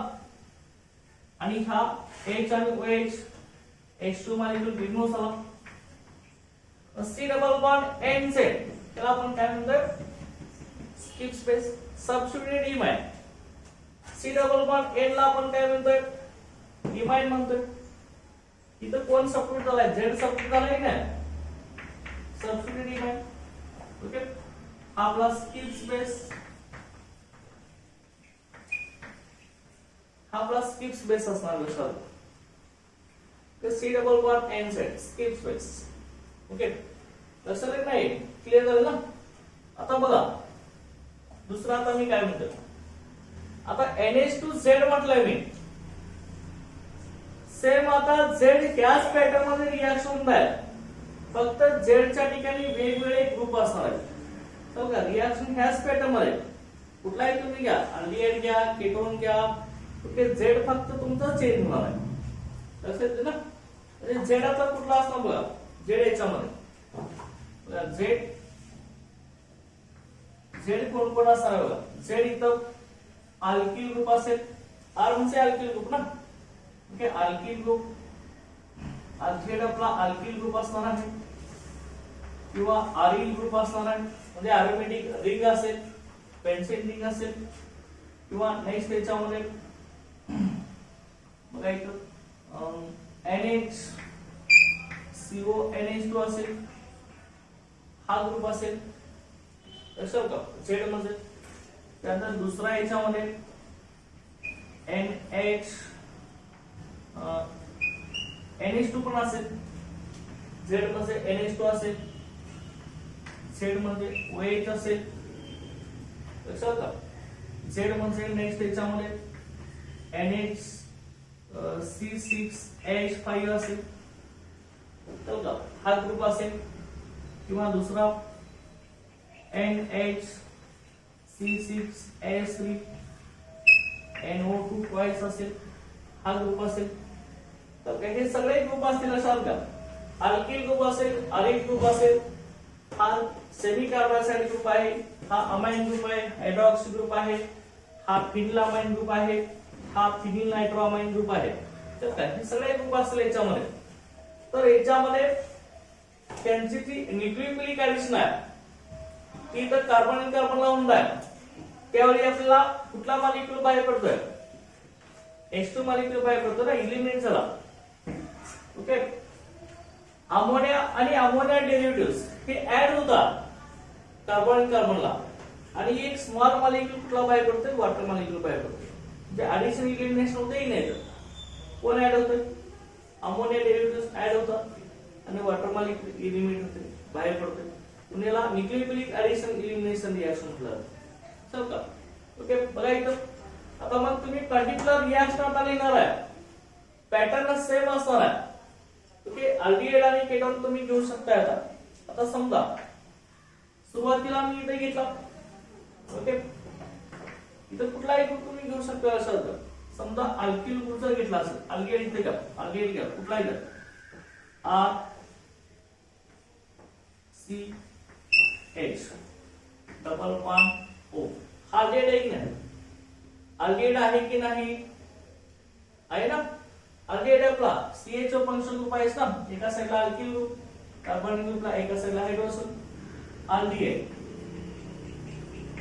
आणि हा H आणि OH H2 मॉलिक्यूल रिमूव्ह झाला, C डबल बॉन्ड NZ त्याला आपण काय म्हणतोय, skip space, substituted imine. C double bond N ला आपण काय म्हणतोय, इमाइन म्हणतोय. इथं कोण सबस्टिट्यूट झालाय, Z सबस्टिट्यूट झालाय की नाही, सबस्टिट्यूटेड इमाइन. ओके हा आपला स्किप स्पेस, हा आपला स्किप स्पेस असणार लक्षात. C double bond NZ skip space. Okay लक्षात नाही, क्लिअर झालं ना. आता बघा दुसरा, आता मी काय म्हणतो, आता NH2Z म्हटलंय मी, सेम आता Z ह्याच पॅटर्न मध्ये रिएक्शन होणार आहे, फक्त Z च्या ठिकाणी वेगवेगळे ग्रुप असणार आहेत. तर का रिएक्शन ह्याच पॅटर्न मध्ये कुठलाही तुम्ही घ्या, अल्डिहाइड घ्या, केटोन घ्या, ओके Z फक्त तुमचा चेंज होणार आहे, लक्षात येते ना. म्हणजे Z आता कुठला असणार बघा, Z याच्यामध्ये Z कोण कोण असणार बघा, Z इथं अल्किल ग्रुप असेल, R म्हणजे अल्किल ग्रुप ना. ओके अल्किल ग्रुप, Z आपला अल्किल ग्रुप असणार आहे, किंवा आरिल ग्रुप असणार आहे, म्हणजे अरोमॅटिक रिंग असेल, पेन्सिल रिंग असेल, किंवा नेक्स्ट याच्यामध्ये बघा इथं NH2 असेल, हा ग्रुप असेल, लक्षात का Z मध्ये. त्यानंतर दुसरा याच्यामध्ये NH NH2 पण असेल, Z म्हणजे NH2 असेल, Z म्हणजे OH असेल, लक्षात का? Z म्हणजे नेक्स्ट त्याच्यामध्ये NH C6H5 असेल, तर का हा ग्रुप असेल, किंवा दुसरा NHC6H3 NO2 ट्वाइस असेल, हा ग्रुप असेल. तर काय हे सगळे ग्रुप असतील अशाल का? अल्किल ग्रुप असेल, अरिक ग्रुप असेल, हा सेमी कार्बोक्साइड ग्रुप आहे, हा अमाइन ग्रुप आहे, हायड्रॉक्सी ग्रुप आहे, हा फिनिल अमाइन ग्रुप आहे, हा फिनिल नायट्रो अमाइन ग्रुप आहे. तर काय हे सगळे ग्रुप असतील याच्यामध्ये. तर याच्यामध्ये त्यांची जी न्यूक्लियोफिलिक ऍडिशन आहे ती तर कार्बन आणि कार्बन लावून आहे. त्यावेळी आपल्याला कुठला मॉलिक्यूल बाहेर पडतोय? H2 मॉलिक्यूल बाहेर पडतो ना, इलिमिनेट झाला. ओके, अमोनिया आणि अमोनिया डेरिव्हेटिव्हज हे ऍड होतात कार्बन आणि कार्बनला, आणि एक स्मॉल मॉलिक्यूल कुठला बाहेर पडतोय? वॉटर मॉलिक्यूल बाहेर पडतोय. म्हणजे ऍडिशन इलिमिनेशन होते नाही तर कोण ऍड होतोय? अमोनिया डेरिव्हेटिव्हज ऍड होतात आणि वॉटर मॉलिक्यूल इलिमिनेट होते, बाहेर पडतोय. पुण्याला न्यूक्लियोफिलिक ऍडिशन इलिमिनेशन रिएक्शन म्हटलं जातं. का? ओके, बघा इथं आता मग तुम्ही पर्टिक्युलर रिएक्शन आता लिहिणार आहे, पॅटर्न सेम असणार आहे. ओके, अल्डिहाइड आणि केटोन तुम्ही घेऊ शकता. आता समजा सुरुवातीला मी इथे घेतला, ओके, इथं कुठलाही ग्रुप तुम्ही घेऊ शकता. असं समजा अल्किल ग्रुप जर घेतला असेल, अल्डिहाइड इथे घ्या, अल्डिहाइड घ्या, कुठलाही घ्या, RCH डबल बॉन्ड O, हा अल्डिहाइड आहे की नाही? अल्डिहाइड आहे की नाही? आहे ना. अल्डिहाइड आपला CHO फंक्शन ग्रुप आहे ना, एका साइडला अल्किल ग्रुप, कार्बन ग्रुपला एका साइडला हायड्रोजन, अल्डिहाइड.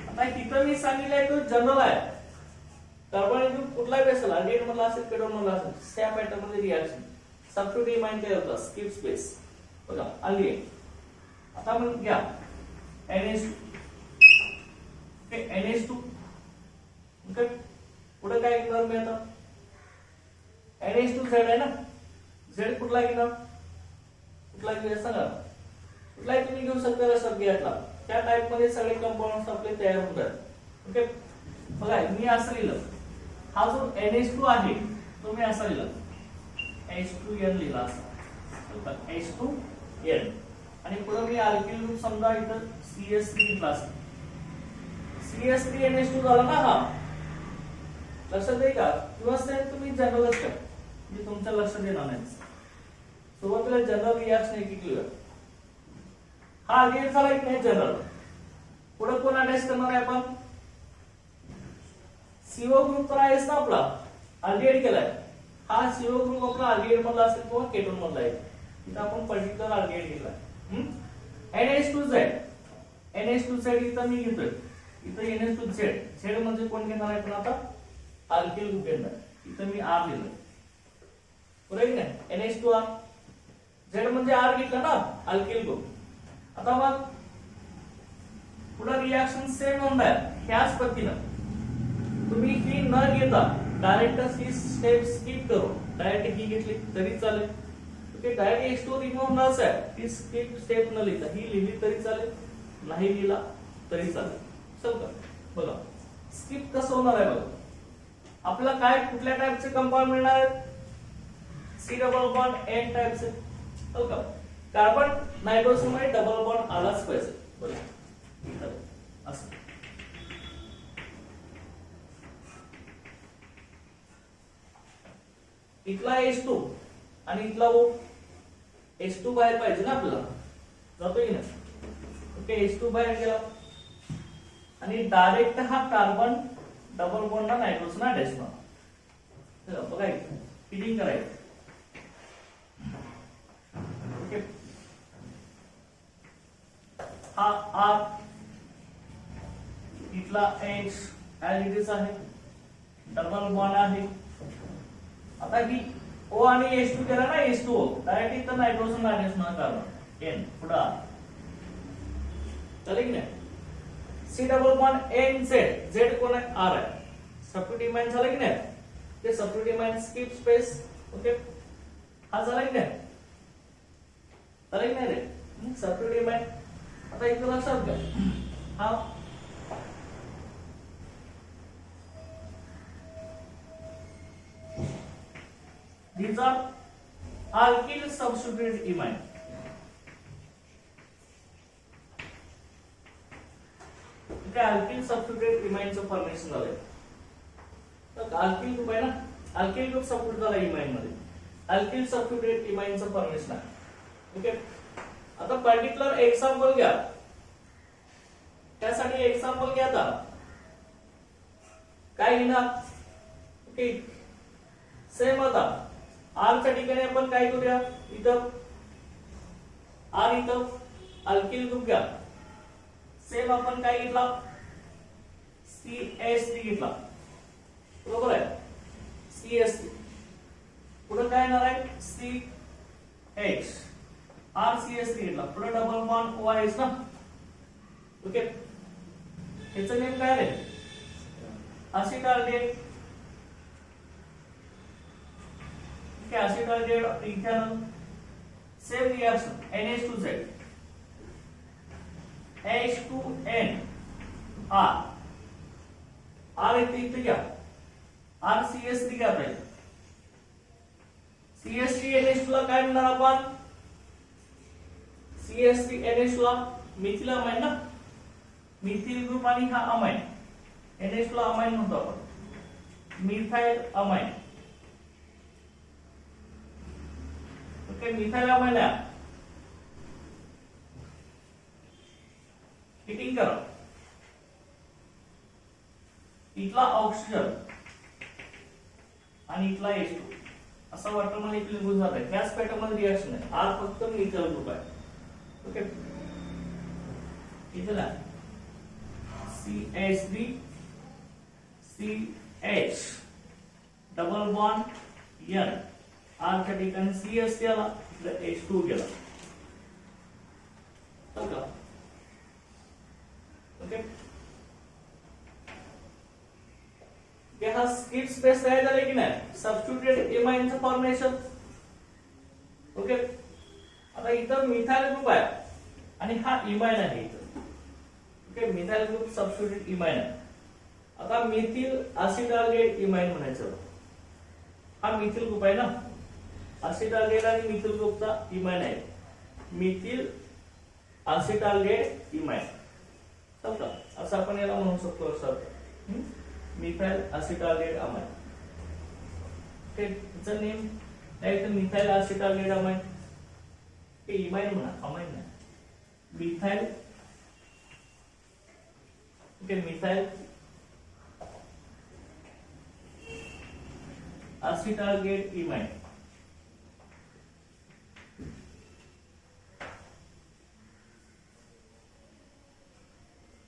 आता इथं मी सांगितलंय तो जनरल आहे. कार्बन ग्रुप कुठलाही असेल, अल्डिहाइड मधला असेल, केटोन मधला असेल, त्या पॅटर्न मध्ये रिएक्शन सबस्टिट्यूट माइंड काय होतं? Skip space. बघा अल्डिहाइड. आता मग घ्या NH2, हे NH2, ओके, पुढे काय घेणार मी आता? NH2Z आहे ना, Z कुठला घेणार? कुठला घेऊया सांगा? कुठलाही तुम्ही घेऊ शकता सगळ्यातला. त्या टाइप मध्ये सगळे कंपाऊंड्स आपले तयार होतात. ओके, बघा मी असं लिहिलं, हा जो NH2 आहे तो मी असा लिहिला, H2N लिहिला असा, H2N, आणि पुढे मी अल्किल ग्रुप समजा इथं CH3 घेतला असेल, CH3NH2 झाला ना. हा लक्षात आहे का? किंवा सेम तुम्ही जनरलच करा, म्हणजे तुमच्या लक्षात येणार नाही. सुरुवातीला जनरल रिएक्शन एक क्लिअर, हा अल्डिहाइड झाला की नाही जनरल. पुढे कोण अटॅच करणार आहे आपण? CO ग्रुप तर आहेच ना आपला, अल्डिहाइड केलाय. हा CO ग्रुप आपला अल्डिहाइड मधला असेल किंवा केटोन मधला आहे. इथं आपण पर्टिक्युलर अल्डिहाइड घेतलाय. NH2Z इथं मी घेतोय, इथं NH2Z, Z म्हणजे कोण घेणार आहे पण आता? अल्किल ग्रुप घेणार. इथं मी R लिहिलं, बरोबर आहे ना? NH2R, Z म्हणजे R घेतला ना, अल्किल ग्रुप. आता मग पुढे रिएक्शन सेम होणार ह्याच पद्धतीनं. तुम्ही ही न घेता डायरेक्ट ही स्टेप स्किप करू, डायरेक्ट ही घेतली तरी चालेल. ओके, डायरेक्ट H2 रिमूव्ह होणारच आहे, ती स्किप स्टेप न लिहिता ही लिहिली तरी चालेल, नाही लिहिला तरी चालेल. चल का, बघा स्किप कसं होणार आहे बघा. आपल्याला काय कुठल्या टाइपचे कंपाऊंड मिळणार आहेत? C डबल बॉन्ड N टाइपचे. हो का, कार्बन नायट्रोजन मध्ये डबल बॉन्ड आलाच पाहिजे. बघा असं इथला H2 आणि इथला O, H2 बाहेर पाहिजे ना आपल्याला, जातोय की नाही? ओके, H2 बाहेर गेला आणि डायरेक्ट हा कार्बन डबल बॉन्डला नायट्रोजन अटॅच होणार. चला बघा इथे फिलिंग करायचं. ओके, हा R, इथला H ऍज इट इज आहे, डबल बॉन्ड आहे. आता ही O आणि H2 केला ना, H2O डायरेक्ट इथं नायट्रोजन अटॅच होणार, कार्बन N पुढे चालेल की नाही? C double bond NZ, Z कोण आहे? R आहे. सबस्टिट्यूट माइंड झाला की नाही? ते substitute mind skip space. Okay, हा झाला की नाही? चालेल नाही रे? Substitute imine. आता इथं लक्षात घ्या, हा these are alkyl substituted imine. इथे alkyl substituted imine चं फॉर्मेशन झालंय. तर alkyl ग्रुप आहे ना, alkyl ग्रुप सबस्टिट्यूट झाला इमाइन मध्ये. alkyl substituted imine चं फॉर्मेशन आहे. ओके, आता पर्टिक्युलर एक्झाम्पल घ्या. त्यासाठी एक्झाम्पल घ्या. आता काय घेणार? ओके, सेम आता आर च्या ठिकाणी आपण काय करूया, इथं आर इथं अल्किल ग्रुप घ्या. सेम आपण काय घेतला, CH3 घेतला, बरोबर आहे. CH3 पुढे काय येणार आहे, CH, RCH3 घेतला, पुढे डबल बॉन्ड OH ना. ओके, ह्याचं नेम काय आहे, असिटाल्डेट. acetaldehyde of ethanol, same reaction, NH2Z, H2N, R इथे घ्या, RCH3 घ्या पाहिजे. CH3NH2 ला काय म्हणणार आपण, CH3NH2 ला मिथिल अमाइन ना, मिथिल ग्रुप आणि हा अमाइन, NH2 ला अमाइन म्हणतो आपण, methyl amine. Okay, methyl amine आहे. हिटिंग करा, इथला ऑक्सिजन आणि इथला H2 असा वाटर मॉलिक्यूल निघून जात आहे. त्याच पॅटर्न मध्ये रिएक्शन आहे. R फक्त मिथाइल ग्रुप आहे. ओके, इथे ना CH3 CH double bond N, R च्या ठिकाणी CH गेला, इकडे H2 गेला. ओके, हा स्किप स्पेस तयार झाले की नाही, सबस्टिट्यूटेड इमाइनचं फॉर्मेशन. ओके, आता इथं मिथाइल ग्रुप आहे आणि हा इमाइन आहे इथं. Okay, methyl group substituted imine आहे. आता मिथिल असिटाल्डेट इमाइन म्हणायचं. हा मिथिल ग्रुप आहे ना, असिटाल्डेट आणि मिथिल ग्रुपचा इमाइन आहे, मिथिल असिटाल्डेट इमाइन. समजा असं आपण याला म्हणू शकतो, sir methyl acetaldehyde amine. Okay, त्याचं नेम काय, मिथाइल असिटाल्डेट अमाइन. हे इमाइन म्हणा, अमाइन नाही, methyl. Okay, methyl acetaldehyde imine.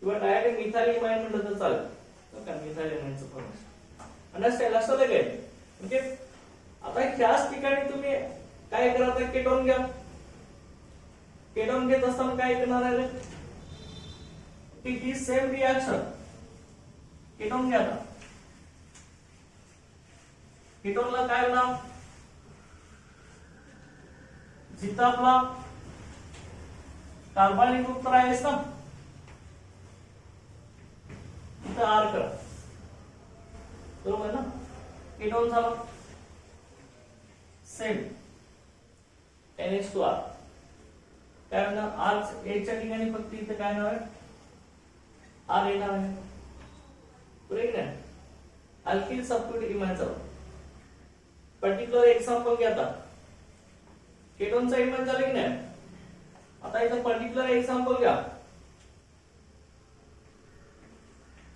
किंवा डायरेक्ट मिथाइल इमाइन म्हटलं तर चालेल. मिथाइल इमाइनचं फॉर्मेशन अंडरस्टँड असं काय. ओके, आता ह्याच ठिकाणी तुम्ही काय करा, केटोन घ्या. केटोन घेत असताना काय करणार आहे, ही सेम रिएक्शन. केटोन घ्या. आता केटोनला काय होणार, जिथं आपला कार्बनिक ग्रुप तर आहेच ना, इथं R करा, बरोबर ना. केटोन झाला, सेम NH2R. काय म्हणणार, R च्या ठिकाणी फक्त इथं काय नाव आहे, R येणार आहे. बरोबर आहे. अल्किल सबस्टिट्यूट इमाइनचा पर्टिक्युलर एक्झाम्पल घ्या. आता केटोनचा इमाइन झालं की नाही. आता इथं पर्टिक्युलर एक्झाम्पल घ्या,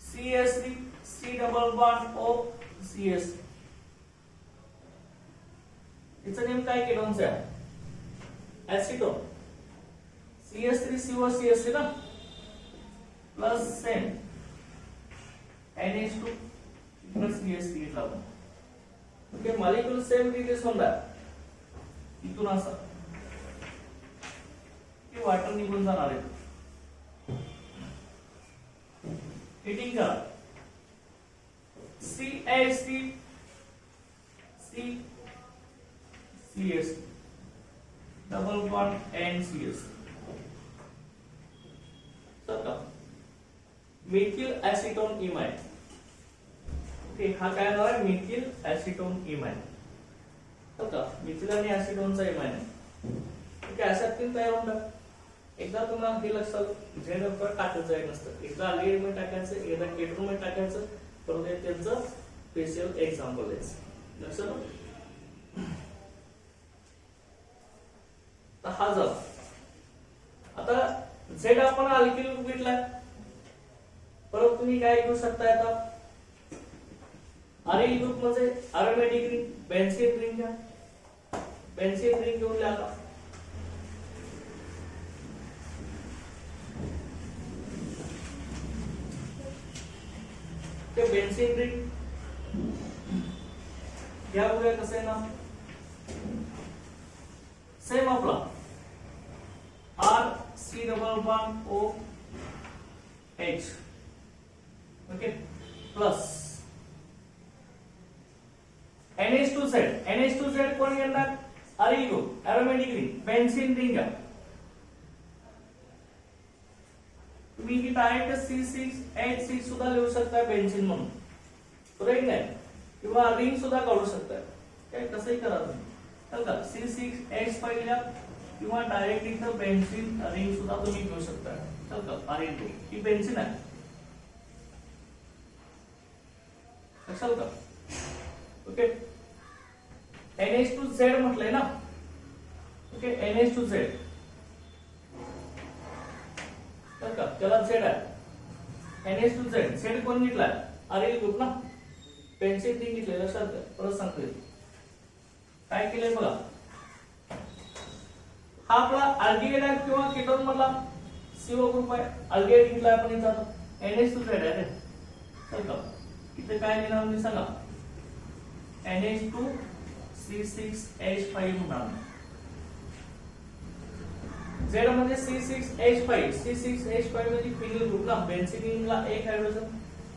CH3 C double bond O CH. इथं नेम काय केटोनचं आहे, एसिटोन. CH3 CO CH3 ना, plus same NH2 plus CH3 घेतला आपण. ओके, मॉलिक्यूल सेम रिलीज होणार इथून असं की वाटर निघून जाणार आहे. हिटिंग करा, CH3 C CH double bond NCS. तर का मिथिल ऍसिटोन इमाइन. ओके, हा काय नाव आहे? Methyl acetone imine. तर का मिथिल आणि ऍसिटोनचा इमाइन आहे. ओके, अशा तीन तयार होतात. एकदा तुम्हाला हे लक्षात झेडवर टाकायचं आहे नसतं. एकदा अल्डिहाइड टाकायचं, एकदा केटोन टाकायचं, परत त्यांचं स्पेशल एक्झाम्पल द्यायचं. लक्षात? हा झाला. आता झेड आपण अल्किल ग्रुप घेतलाय. परत तुम्ही काय घेऊ शकता? आता अरेल ग्रुप म्हणजे अरोमॅटिक रिंग, बेन्झीन रिंग घ्या. बेन्झीन रिंग घेऊन लिहा. आता ते बेन्झीन रिंग घ्या. बघूया कसं आहे ना. सेम आपला RC double bond OH. Okay, plus NH2Z. NH2Z कोण घेणार? Aryl group, aromatic ring, benzene ring घ्या. तुम्ही ही डायरेक्ट C6H6 सुद्धा लिहू शकता बेन्झीन म्हणून. बरोबर आहे? किंवा रिंग सुद्धा काढू शकता. काय कसंही करा तुम्ही. चल का C6H5 लिहा किंवा डायरेक्ट इथं बेन्झीन रिंग सुद्धा तुम्ही घेऊ शकता. चल का अरेल ग्रुप ही बेन्झीन आहे. लक्षात का? ओके, NH2Z म्हटलंय ना. ओके, NH2Z तर का त्याला Z आहे. NH2Z Z कोण घेतलाय? अरेल ग्रुप ना. बेन्झीन रिंग घेतले. लक्षात घ्या. परत सांगतोय काय केलंय बघा. हा आपला अल्डिहाइड किंवा केटोन मधला CO ग्रुप आहे. अल्डिहाइड घेतला आपण इथं. NH2Z आहे रे. तर का इथे काय लिहिणार मी सांगा? NH2C6H5 म्हणणार. Z म्हणजे C6H5. C6H5 म्हणजे फिनल ग्रुप ना. बेन्झीन रिंगला एक हायड्रोजन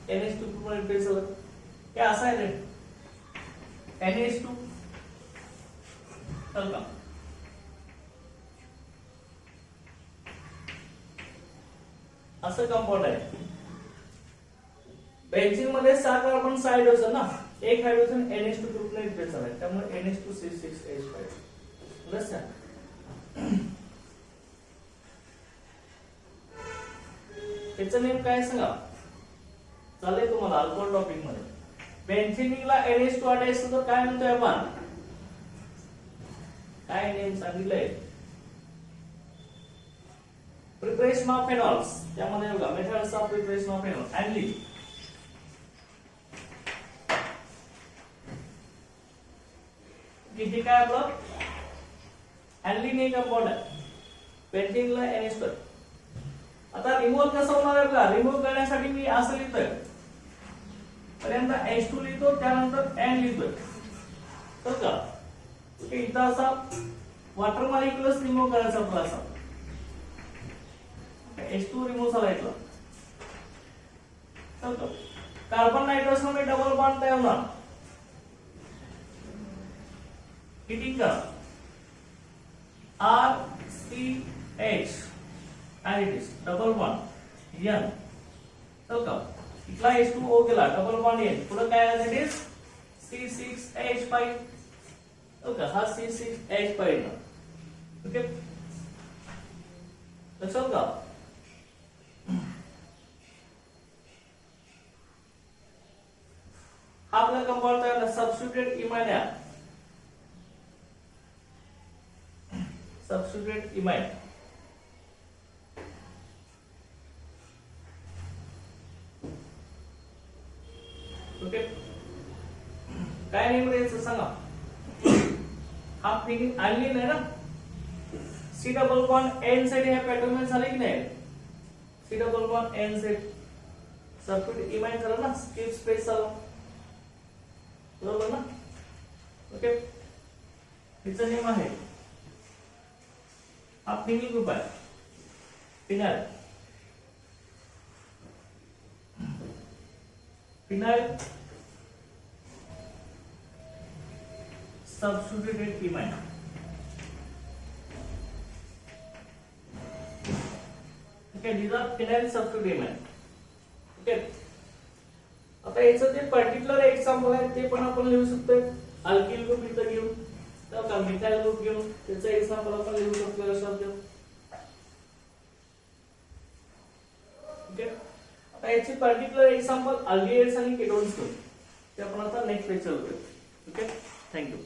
NH2 ग्रुप मध्ये रिप्लेस झालं. हे असं आहे रे. NH2 तर का असं कंपाऊंड आहे. बेन्झीन मध्ये 7 कार्बन 6 हायड्रोजन ना. एक हायड्रोजन NH2 ग्रुप ने रिप्लेस झालाय. त्यामुळे NH2C6H5. प्लस त्याचं नेम काय सांगा? चालेल तुम्हाला अल्कोहोल टॉपिक मध्ये. बेन्झीनला NH2 अटॅच तर काय म्हणतोय आपण? काय नेम सांगितलंय? Preparation of phenols. त्यामध्ये बघा methods of preparation of phenol. Aniline किती काय आपलं? ऍनलिन एक कंपाऊंड आहे. बेन्झीनला NH2. आता रिमूव्हल कसं होणार आहे बघा. रिमूव्ह करण्यासाठी मी असं लिहितोय. पर्यंत H2 लिहितो, त्यानंतर N लिहितोय. तर का इथं असा वॉटर मॉलिक्युलस रिमूव्ह करायचा आपला असा. H2 रिमूव्ह झाला इथला. तर का कार्बन नायट्रोजन मध्ये डबल बॉन्ड तयार होणार. हिटिंग करा. RCH and it is double bond N. तर का इथला H2O गेला, डबल बॉन्ड N. पुढे काय आहे? It is C6H5. तर का हा C6H5 ना. ओके, लक्षात का? हा आपला कंपाऊंड तयार झाला. सबस्टिट्यूटेड इमाइन आहे. Substituted imine. ओके, काय नेम द्यायचं सांगा? हा फिनिंग ऍनलिन आहे ना. C double bond N set हे पॅटर्न झाले की नाही? C double bond N set substitute imine झाला ना. स्किप स्पेस झाला. बरोबर ना. ओके, तिचं नेम आहे. हा फिनिल ग्रुप आहे. Phenyl. Phenyl substituted imine. Okay, these are phenyl sulfidamide. Okay, आता याचं जे पर्टिक्युलर एक्झाम्पल आहे ते पण आपण लिहू शकतो. अल्किल ग्रुप इथं घेऊन तर मिथाइल ग्रुप घेऊन त्याचं एक्झाम्पल आपण लिहू शकतो लक्षात ठेवा. ओके, आता याची पर्टिक्युलर एक्झाम्पल अल्डिहाइड्स आणि केटोन्स घेऊन ते आपण आता नेक्स्ट लेक्चर करू. Okay, thank you.